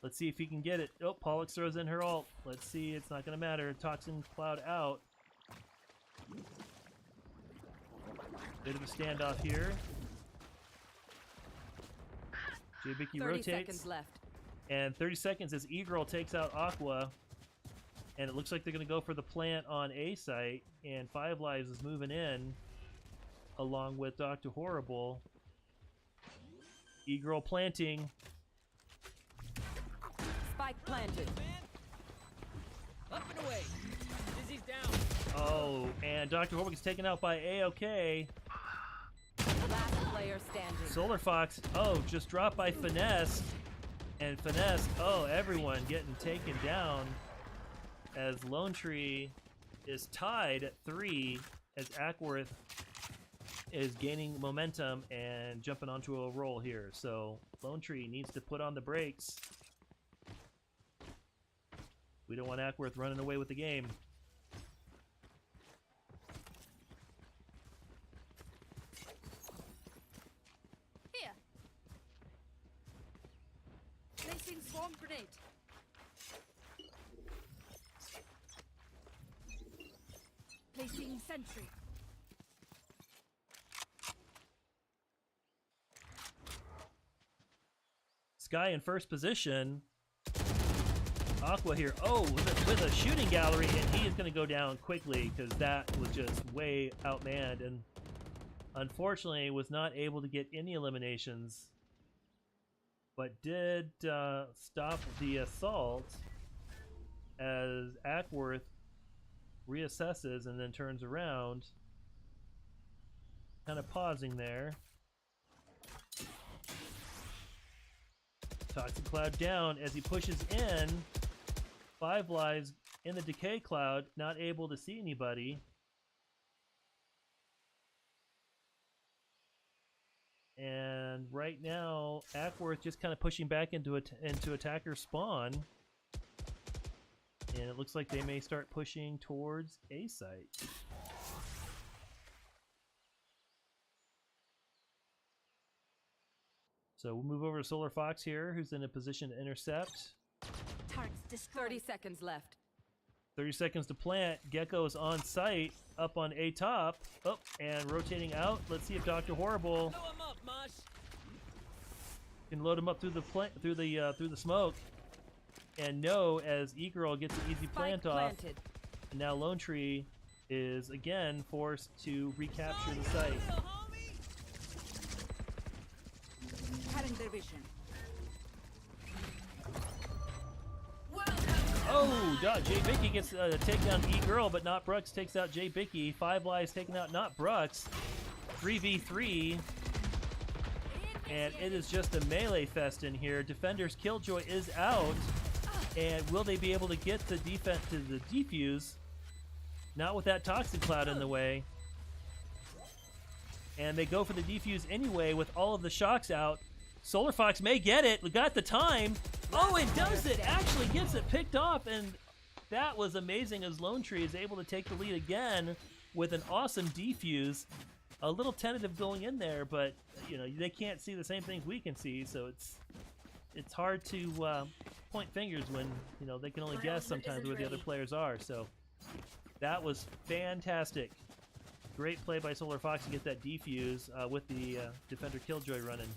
Let's see if he can get it. Oh, Pollux throws in her ult. Let's see. It's not going to matter. Toxin Cloud out. Bit of a standoff here. Jay Bicky 30 rotates. seconds left. And 30 seconds as E-Girl takes out Aqua. And it looks like they're going to go for the plant on A site. And 5 Lives is moving in along with Dr. Horrible. E-Girl planting. Spike planted. Up and away. Dizzy's down. Oh, and Dr. Horrible gets taken out by AOK. Last player standing. Solar Fox, oh, just dropped by Finesse. And Finesse, oh, everyone getting taken down as Lone Tree is tied at 3 as Ackworth is gaining momentum and jumping onto a roll here. So Lone Tree needs to put on the brakes. We don't want Ackworth running away with the game. Here. Placing swarm grenade. Placing sentry. Sky in first position. Aqua here. Oh, with a shooting gallery, and he is going to go down quickly because that was just way outmanned, and unfortunately was not able to get any eliminations, but did stop the assault as Ackworth reassesses and then turns around, kind of pausing there. Toxic Cloud down as he pushes in. 5 lives in the Decay Cloud, not able to see anybody. And right now, Ackworth just kind of pushing back into attacker spawn. And it looks like they may start pushing towards A site. So we'll move over to Solar Fox here, who's in a position to intercept. Targets destroyed. 30 seconds left. 30 seconds to plant. Gecko is on site, up on A top. Oh, and rotating out. Let's see if Dr. Horrible Blow him up, Mosh. can load him up through the smoke. And no, as E-Girl gets an easy plant Spike off. planted. And now Lone Tree is again forced to recapture the site. Little homie. Cutting their vision. Oh, Jay Bicky gets a takedown E-Girl, but not Brooks takes out Jay Bicky. 5 lives taken out, not Brooks. 3v3. And it is just a melee fest in here. Defender's Killjoy is out. And will they be able to get the defense to the defuse? Not with that Toxic Cloud in the way. And they go for the defuse anyway with all of the shocks out. Solar Fox may get it. We got the time. Oh, it does it. Actually gets it picked off. And that was amazing as Lone Tree is able to take the lead again with an awesome defuse. A little tentative going in there, but you know they can't see the same things we can see, so it's hard to point fingers when you know they can only guess sometimes where the other players are. So that was fantastic. Great play by Solar Fox to get that defuse with the Defender Killjoy running.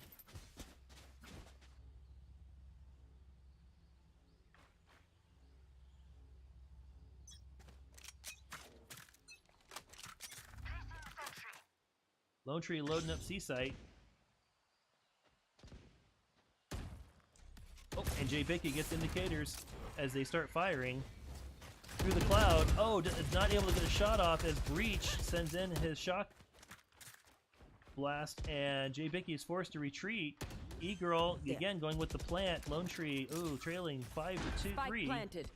Lone Tree loading up C-Site. Oh, and Jay Bicky gets indicators as they start firing through the cloud. Oh, it's not able to get a shot off as Breach sends in his shock blast, and Jay Bicky is forced to retreat. E-Girl, again, going with the plant. Lone Tree, ooh, trailing 5-2-3. Spike planted.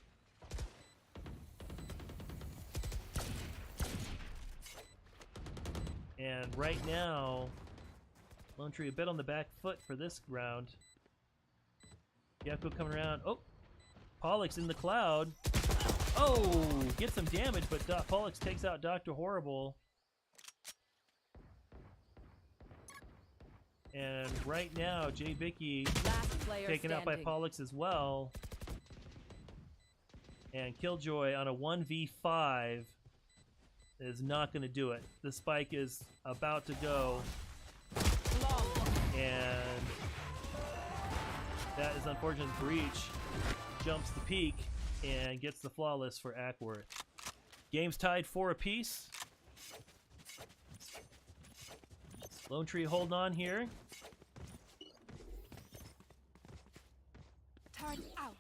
And right now, Lone Tree a bit on the back foot for this round. Gecko coming around. Oh, Pollux in the cloud. Oh, gets some damage, but Pollux takes out Dr. Horrible. And right now, Jay Bicky Last player taken out by standing. Pollux as well. And Killjoy on a 1v5 is not going to do it. The spike is about to go. And that is unfortunate. Breach jumps the peak and gets the flawless for Ackworth. Game's tied 4 apiece. Lone Tree holding on here. Turret out.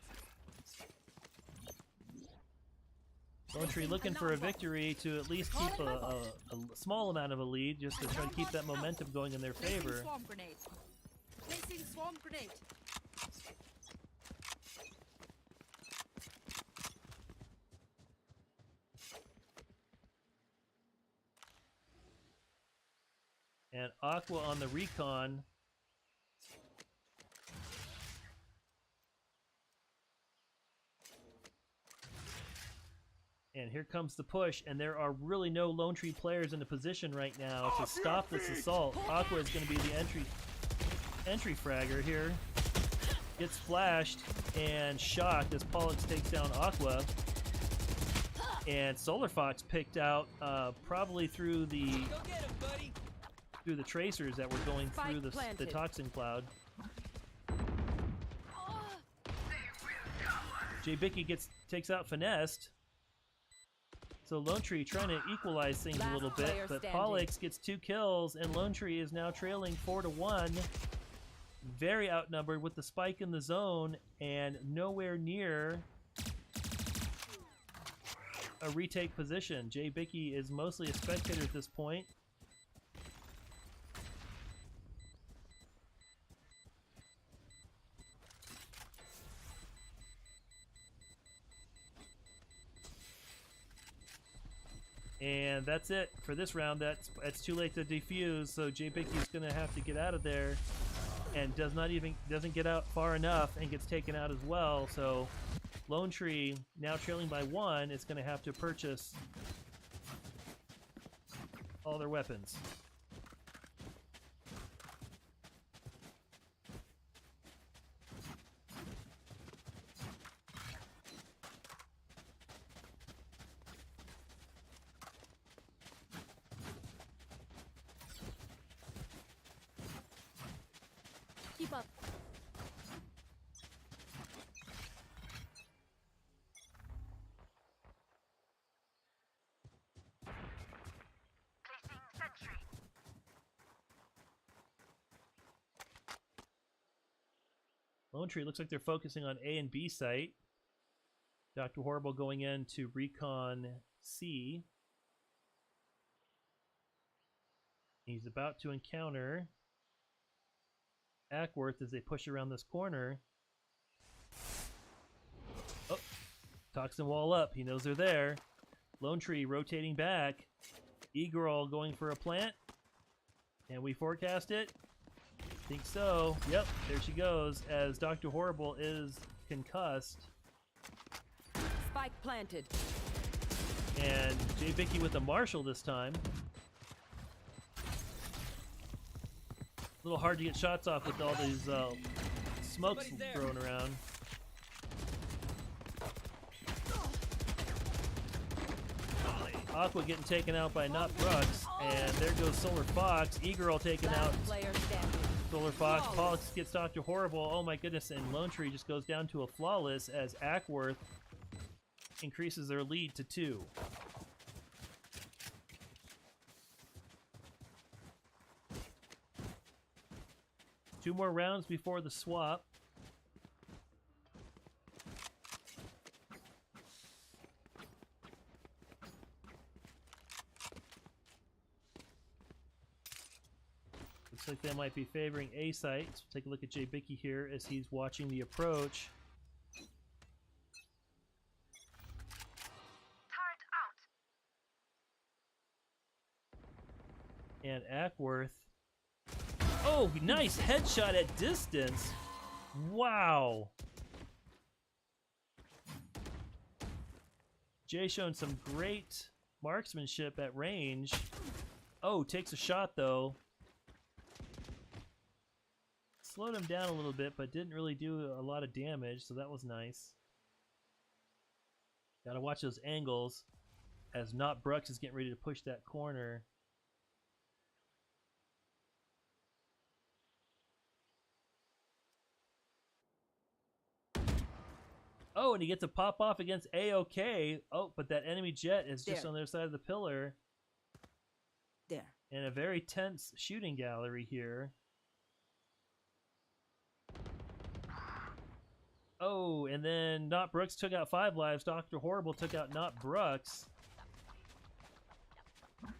Lone Tree looking for a victory to at least keep a small amount of a lead, just to try to keep that momentum going in their favor. Placing swarm grenade. Placing swarm grenade. And Aqua on the recon. And here comes the push, and there are really no Lone Tree players in a position right now to stop this assault. Aqua is going to be the entry fragger here. Gets flashed and shocked as Pollux takes down Aqua. And Solar Fox picked out probably through the Go get him, buddy. through the tracers that were going through the planted. toxin cloud. Jbicky takes out Finessed. So Lone Tree trying to equalize things a Last little bit, player but standing. Pollux gets 2 kills, and Lone Tree is now trailing 4-1. Very outnumbered with the spike in the zone, and nowhere near a retake position. Jbicky is mostly a spectator at this point. And that's it for this round. It's too late to defuse, so Jbicky's gonna have to get out of there, and doesn't get out far enough and gets taken out as well. So Lone Tree, now trailing by 1, is gonna have to purchase all their weapons. Keep up. Lone Tree looks like they're focusing on A and B site. Dr. Horrible going in to recon C. He's about to encounter Ackworth as they push around this corner. Oh, Toxin wall up. He knows they're there. Lone Tree rotating back. E-Girl going for a plant. Can we forecast it? Think so. Yep, there she goes as Dr. Horrible is concussed. Spike planted. And Jbicky with the Marshall this time. A little hard to get shots off with all these smokes Somebody's there. thrown around. Aqua getting taken out by Not Brooks, and there goes Solar Fox. E-Girl taken out. Last player standing. Solar Fox. Pollux gets Dr. Horrible. Oh my goodness, and Lone Tree just goes down to a flawless as Ackworth increases their lead to 2. Two more rounds before the swap. Looks like they might be favoring A site. So take a look at Jbicky here as he's watching the approach. And Ackworth. Oh, nice headshot at distance. Wow. Jay showing some great marksmanship at range. Oh, takes a shot though. Slowed him down a little bit, but didn't really do a lot of damage, so that was nice. Gotta watch those angles as Not Brooks is getting ready to push that corner. Oh, and he gets a pop off against AOK. Oh, but that enemy jet is just There. on the other side of the pillar. There. And a very tense shooting gallery here. Oh, and then Not Brooks took out 5 lives. Dr. Horrible took out Not Brooks.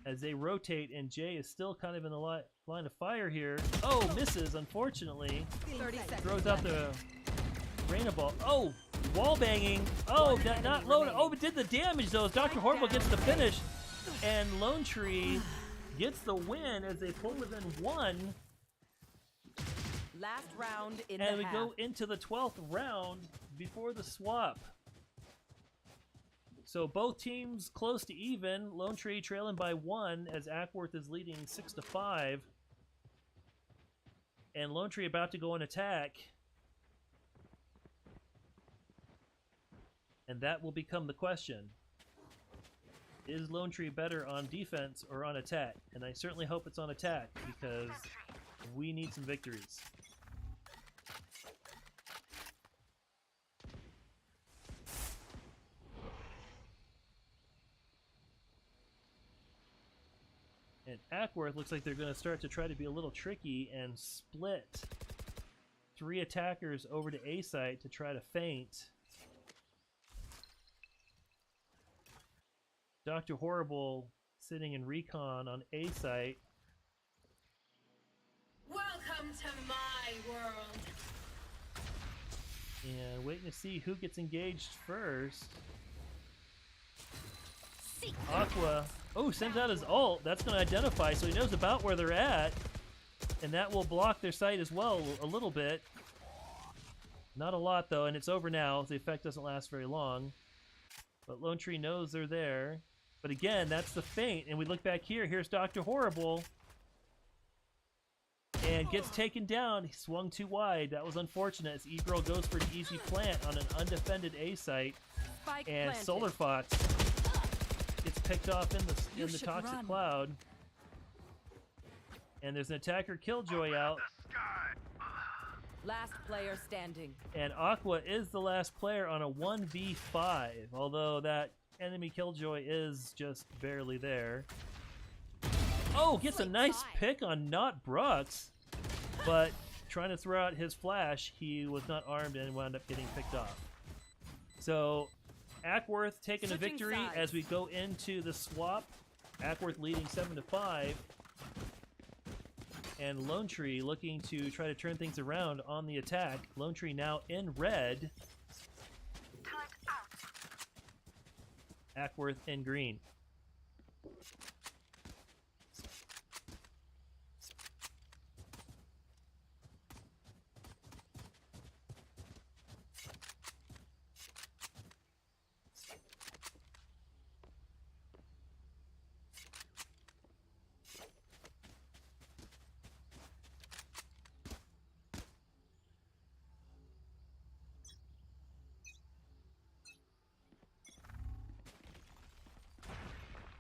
As they rotate, and Jay is still kind of in the line of fire here. Oh, misses, unfortunately. 30 seconds. Throws out the rain ball. Oh, wall banging. Oh, not loaded. Oh, but did the damage though. As Dr. Horrible gets the finish, and Lone Tree gets the win as they pull within 1. Last round in And the we half. go into the 12th round before the swap. So both teams close to even. Lone Tree trailing by 1 as Ackworth is leading 6-5. And Lone Tree about to go on attack. And that will become the question. Is Lone Tree better on defense or on attack? And I certainly hope it's on attack because we need some victories. And Ackworth looks like they're going to start to try to be a little tricky and split 3 attackers over to A site to try to feint. Dr. Horrible sitting in recon on A site. Welcome to my world. And waiting to see who gets engaged first. Aqua. Oh, sends out his ult. That's going to identify, so he knows about where they're at. And that will block their sight as well a little bit. Not a lot, though, and it's over now. The effect doesn't last very long. But Lone Tree knows they're there. But again, that's the feint. And we look back here. Here's Dr. Horrible. And gets taken down. He swung too wide. That was unfortunate as E-Girl goes for an easy plant on an undefended A site. Spike And planted. Solar Fox gets picked off in the toxic run. cloud. And there's an attacker Killjoy out. Last player standing. And Aqua is the last player on a 1v5. Although that enemy Killjoy is just barely there. Oh, gets a nice pick on Not Brooks. But trying to throw out his flash, he was not armed and wound up getting picked off. So Ackworth taking a Switching victory sides. as we go into the swap. Ackworth leading 7-5. And Lone Tree looking to try to turn things around on the attack. Lone Tree now in red. Ackworth in green.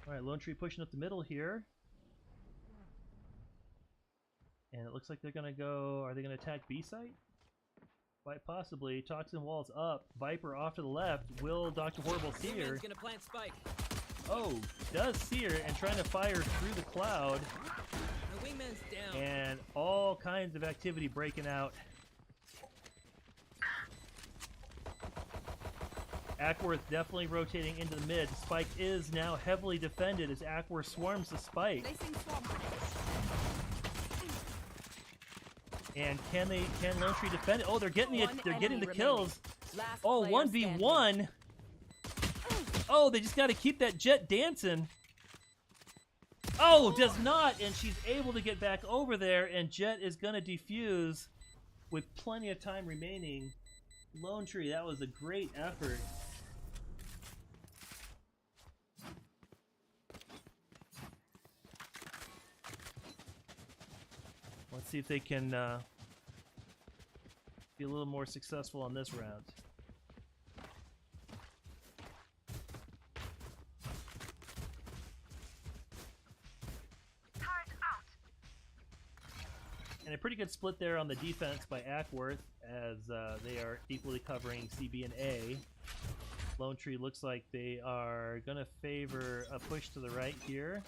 All right, Lone Tree pushing up the middle here. And it looks like they're going to go... Are they going to attack B site? Quite possibly. Toxin Wall's up. Viper off to the left. Will Dr. Horrible see her? Wingman's gonna plant spike. Oh, does see her and trying to fire through the cloud. My wingman's down. And all kinds of activity breaking out. Ackworth definitely rotating into the mid. Spike is now heavily defended as Ackworth swarms the Spike. Placing swamp grenade. And can Lone Tree defend it? Oh, they're getting the One kills. Last Oh, player 1v1. Oh, they just got to keep that Jet dancing. Oh, does not, and she's able to get back over there, and Jet is going to defuse with plenty of time remaining. Lone Tree, that was a great effort. Let's see if they can be a little more successful on this round. And a pretty good split there on the defense by Ackworth as they are equally covering CB and A. Lone Tree looks like they are going to favor a push to the right here.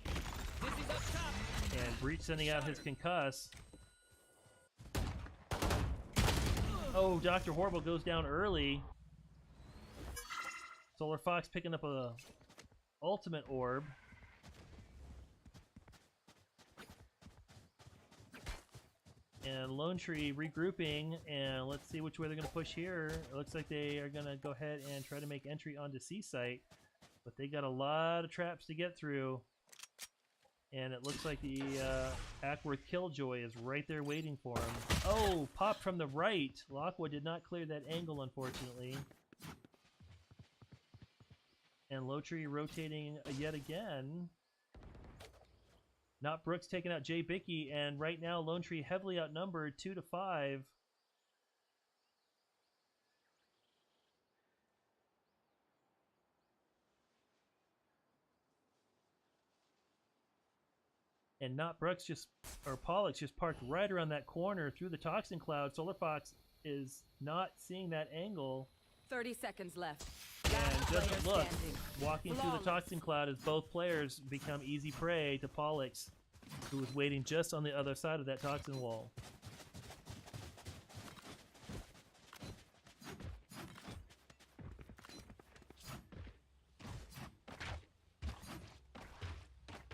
Dizzy's up top. And Breach sending out his concuss. Oh, Dr. Horrible goes down early. Solar Fox picking up a ultimate orb. And Lone Tree regrouping, and let's see which way they're going to push here. It looks like they are going to go ahead and try to make entry onto C site. But they got a lot of traps to get through. And it looks like the Ackworth Killjoy is right there waiting for him. Oh, pop from the right. Lockwood did not clear that angle, unfortunately. And Lowtree rotating yet again. Not Brooks taking out Jay Bickey, and right now Lone Tree heavily outnumbered 2-5. And Not Brooks or Pollux just parked right around that corner through the toxin cloud. Solar Fox is not seeing that angle 30 seconds left. and doesn't Player look. standing. Walking through the toxin cloud as both players become easy prey to Pollux, who was waiting just on the other side of that toxin wall.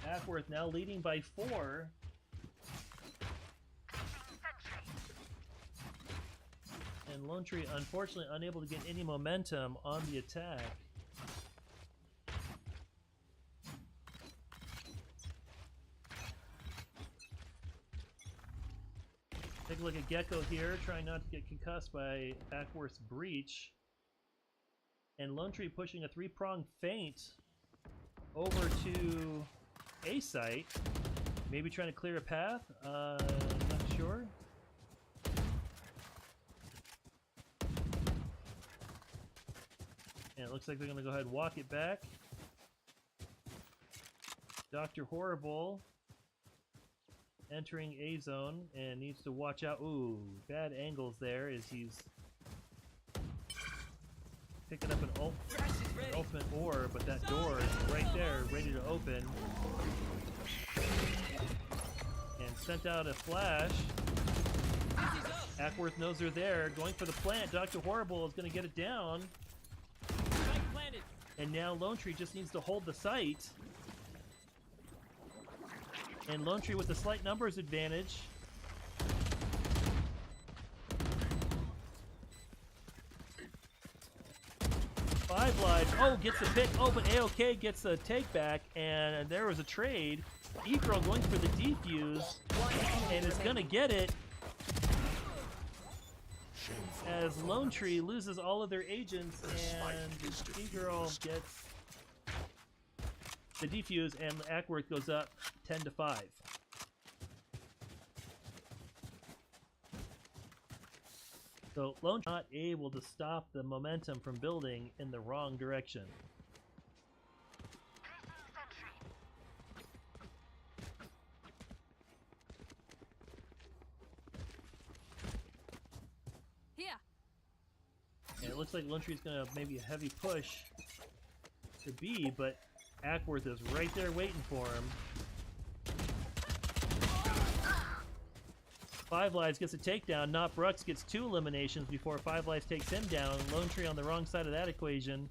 Ackworth now leading by 4. And Lone Tree unfortunately unable to get any momentum on the attack. Take a look at Gecko here, trying not to get concussed by Ackworth's breach. And Lone Tree pushing a 3-pronged feint over to A site. Maybe trying to clear a path? Not sure. And it looks like they're going to go ahead and walk it back. Dr. Horrible entering A zone and needs to watch out. Ooh, bad angles there as he's picking up an ultimate orb, but that door is right there, ready to open. And sent out a flash. Ackworth knows they're there, going for the plant. Dr. Horrible is going to get it down. And now Lone Tree just needs to hold the site. And Lone Tree with a slight numbers advantage. Five lives. Oh, gets the pick. Oh, but AOK gets the take back. And there was a trade. E-Girl going for the defuse. And is going to get it. As Lone Tree loses all of their agents. And E-Girl gets the defuse. And Ackworth goes up 10-5. So Lone Tree not able to stop the momentum from building in the wrong direction. Here. And it looks like Lone Tree's gonna have maybe a heavy push to B, but Ackworth is right there waiting for him. Five Lives gets a takedown. Not Brooks gets 2 eliminations before Five Lives takes him down. Lone Tree on the wrong side of that equation,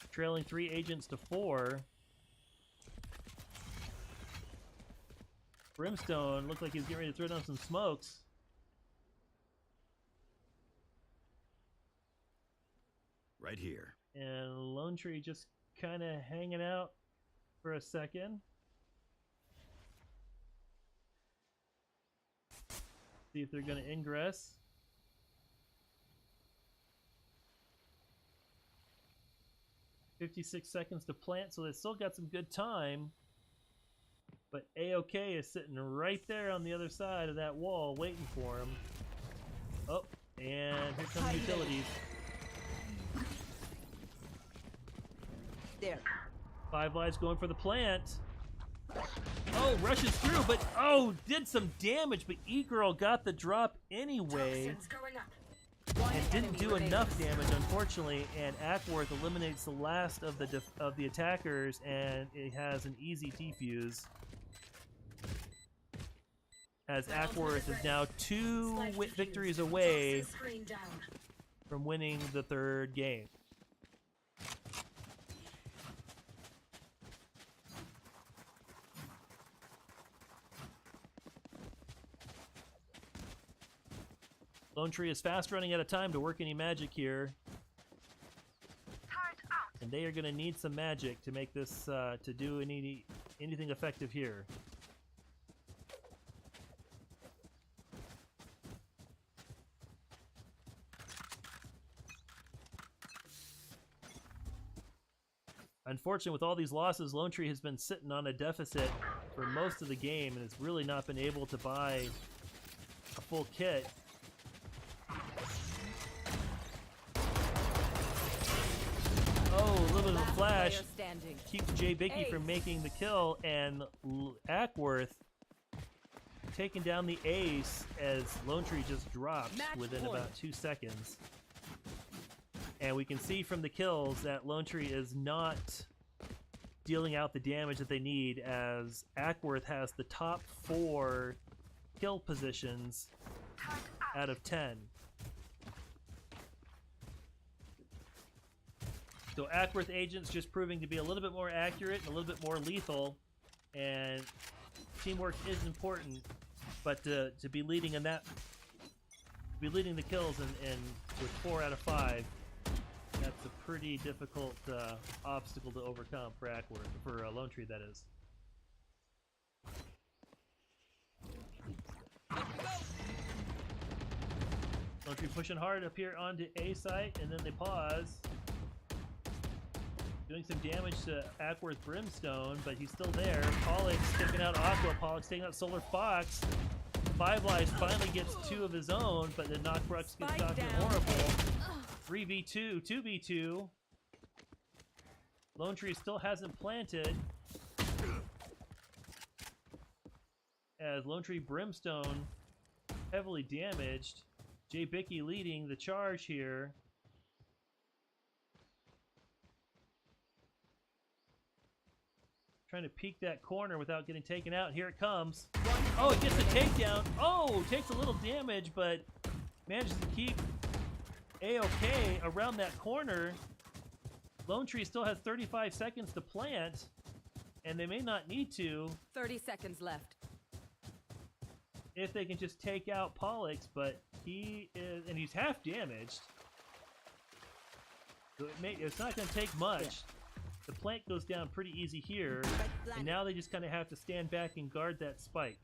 trailing 3 agents to 4. Brimstone looked like he was getting ready to throw down some smokes. Right here. And Lone Tree just kind of hanging out for a second. See if they're going to ingress. "56 seconds to plant, so they still got some good time. But AOK is sitting right there on the other side of that wall waiting for him. Oh, and here come the utilities. There. Five Lives going for the plant. Oh, rushes through, but oh, did some damage, but E-Girl got the drop anyway. And didn't do enough damage, unfortunately, and Ackworth eliminates the last of the attackers, and it has an easy defuse. As Ackworth is now 2 victories away from winning the 3rd game. Lone Tree is fast running out of time to work any magic here. Turret out. and they are going to need some magic to make this to do anything effective here. Unfortunately, with all these losses, Lone Tree has been sitting on a deficit for most of the game and has really not been able to buy a full kit. Oh, a little bit of a Last flash player standing. keeps Jay Bicky Ace. from making the kill, and Ackworth taking down the ace as Lone Tree just dropped Match within point. about 2 seconds. And we can see from the kills that Lone Tree is not dealing out the damage that they need, as Ackworth has the top 4 kill positions out of 10. So Ackworth agents just proving to be a little bit more accurate, a little bit more lethal, and teamwork is important. But to be leading in that, to be leading the kills and with 4 out of 5, that's a pretty difficult obstacle to overcome for Ackworth, for Lone Tree, that is. Lone Tree pushing hard up here onto A site, and then they pause. Doing some damage to Ackworth Brimstone, but he's still there. Pollux taking out Aqua, Pollux taking out Solar Fox. 5 Lives finally gets 2 of his own, but then Knockbrooks gets Spike Dr. down. Horrible. 3v2, 2v2. Lone Tree still hasn't planted, as Lone Tree Brimstone heavily damaged. Jay Bicky leading the charge here. Trying to peek that corner without getting taken out. Here it comes. Oh, it gets a takedown. Oh, takes a little damage, but manages to keep A-OK around that corner. Lone Tree still has 35 seconds to plant, and they may not need to 30 seconds left. if they can just take out Pollux, but he is, and he's half damaged. So it's not going to take much. The plant goes down pretty easy here, and now they just kind of have to stand back and guard that spike.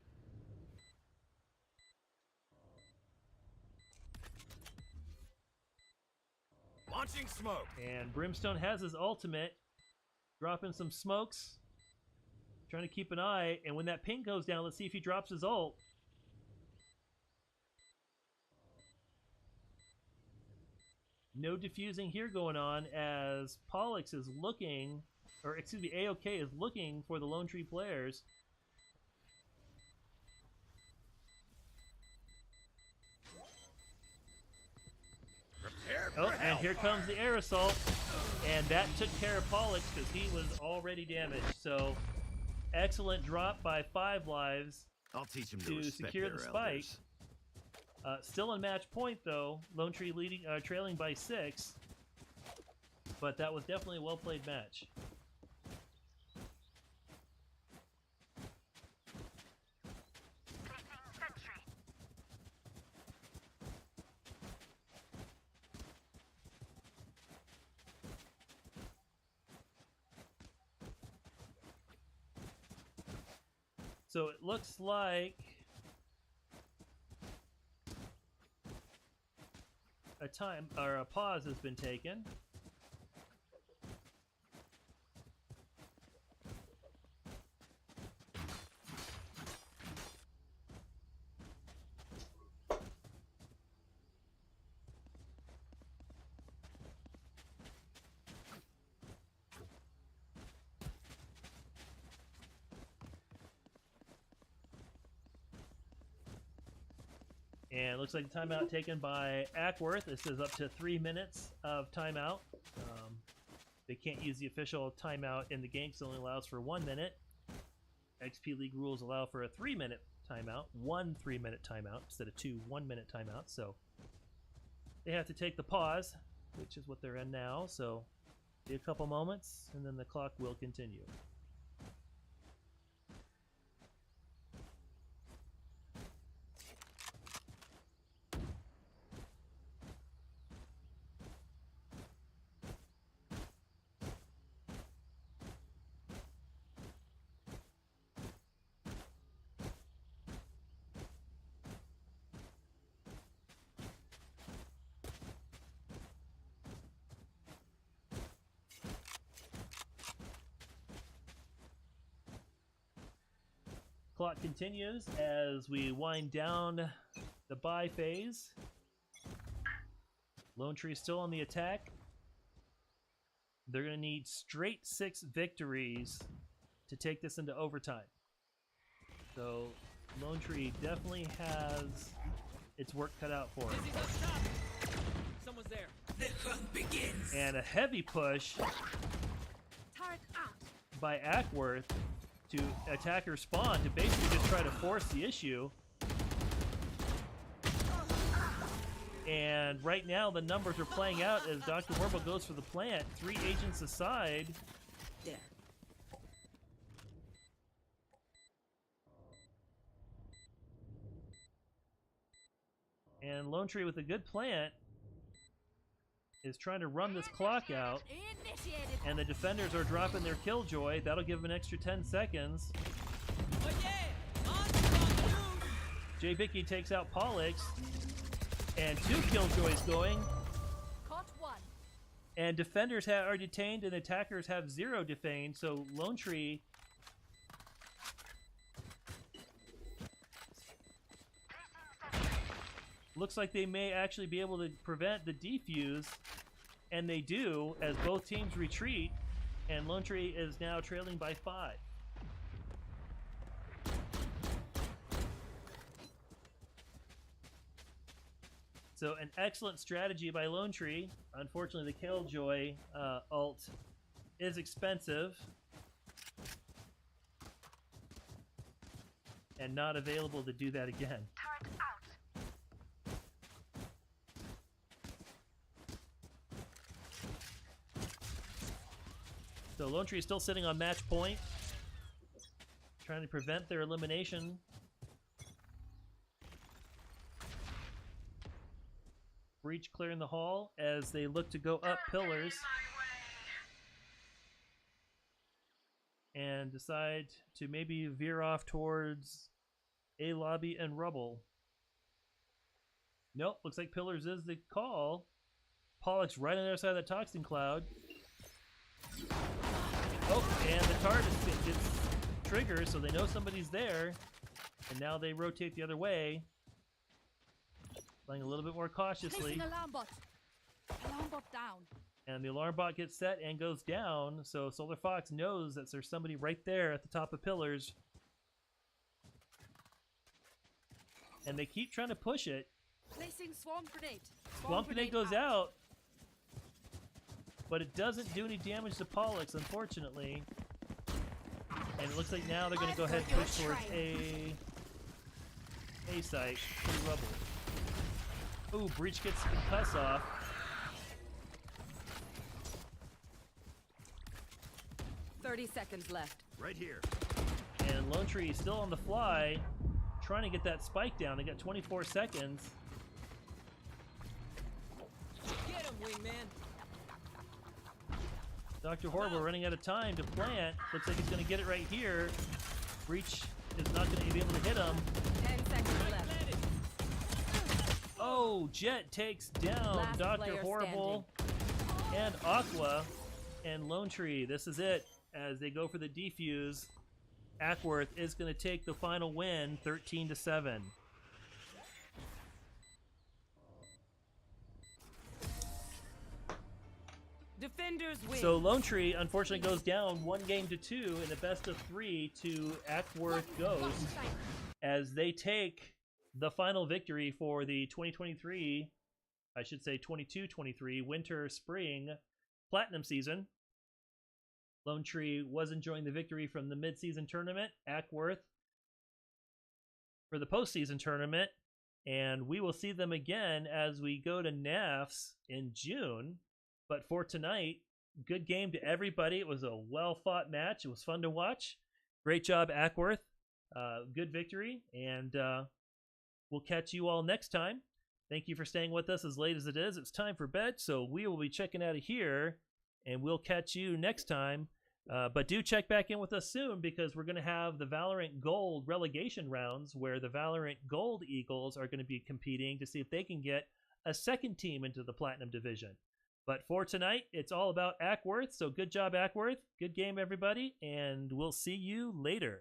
Launching smoke. And Brimstone has his ultimate, dropping some smokes, trying to keep an eye, and when that ping goes down, let's see if he drops his ult. No diffusing here going on, as Pollux is looking, or excuse me, AOK is looking for the Lone Tree players. Oh, and here comes the air assault, and that took care of Pollux because he was already damaged. So, excellent drop by 5 Lives I'll teach him to respect secure their the spike. elders. Still in match point though, Lone Tree leading, trailing by 6, but that was definitely a well played match. So it looks like a time or a pause has been taken. And it looks like the timeout taken by Ackworth. This is up to 3 minutes of timeout. They can't use the official timeout in the game because it only allows for 1 minute. XP League rules allow for a 3-minute timeout, 1 3-minute timeout instead of 2 1-minute timeouts. So they have to take the pause, which is what they're in now. So be a couple moments, and then the clock will continue. Clock continues as we wind down the bye phase. Lone Tree still on the attack. They're going to need straight 6 victories to take this into overtime. So Lone Tree definitely has its work cut out for it. Dizzy's up top. Someone's there. The hunt begins. And a heavy push Turret out. by Ackworth to attacker spawn to basically just try to force the issue. And right now the numbers are playing out as Dr. Horrible goes for the plant. 3 agents aside. There. And Lone Tree with a good plant is trying to run this clock out. Initiated. And the defenders are dropping their Killjoy. That'll give them an extra 10 seconds. Oh yeah! Monster on the loose! Jay Bicky takes out Pollux. And 2 Killjoys going. Caught one. And defenders are detained and attackers have 0 defamed. So Lone Tree looks like they may actually be able to prevent the defuse. And they do, as both teams retreat. And Lone Tree is now trailing by 5. So an excellent strategy by Lone Tree. Unfortunately, the Killjoy ult is expensive and not available to do that again. Turret out. So Lone Tree is still sitting on match point, trying to prevent their elimination. Breach clearing the hall as they look to go up pillars and decide to maybe veer off towards A lobby and rubble. Nope, looks like pillars is the call. Pollux right on the other side of that toxin cloud. Oh, and the turret gets triggered, so they know somebody's there. And now they rotate the other way. Playing a little bit more cautiously. Placing alarm bot. Alarm bot down. And the alarm bot gets set and goes down. So Solar Fox knows that there's somebody right there at the top of pillars. And they keep trying to push it. Placing swarm grenade. Swamp Grenade goes out. But it doesn't do any damage to Pollux, unfortunately. And it looks like now they're going to go ahead and push towards A site. Rubble. Ooh, Breach gets the cuss off. $30 seconds left. Right here. And Lone Tree is still on the fly, trying to get that spike down. They got 24 seconds. Get him, wingman! Dr. Horrible running out of time to plant. Looks like he's going to get it right here. Breach is not going to be able to hit him. 10 seconds left. Oh, Jet takes down Last Dr. player Horrible and Aqua and Lone Tree. This is it as they go for the defuse. Ackworth is going to take the final win, 13-7. Defenders win. So Lone Tree unfortunately goes down 1-2 in a best of 3 to Ackworth Ghost as they take the final victory for the 2023, I should say 22-23 winter spring platinum season. Lone Tree was enjoying the victory from the mid-season tournament. Ackworth for the postseason tournament, and we will see them again as we go to NAFS in June. But for tonight, good game to everybody. It was a well-fought match. It was fun to watch. Great job, Ackworth. Good victory, and we'll catch you all next time. Thank you for staying with us as late as it is. It's time for bed, so we will be checking out of here, and we'll catch you next time. But do check back in with us soon because we're going to have the Valorant Gold relegation rounds where the Valorant Gold Eagles are going to be competing to see if they can get a second team into the Platinum Division. But for tonight, it's all about Ackworth, so good job, Ackworth. Good game, everybody, and we'll see you later.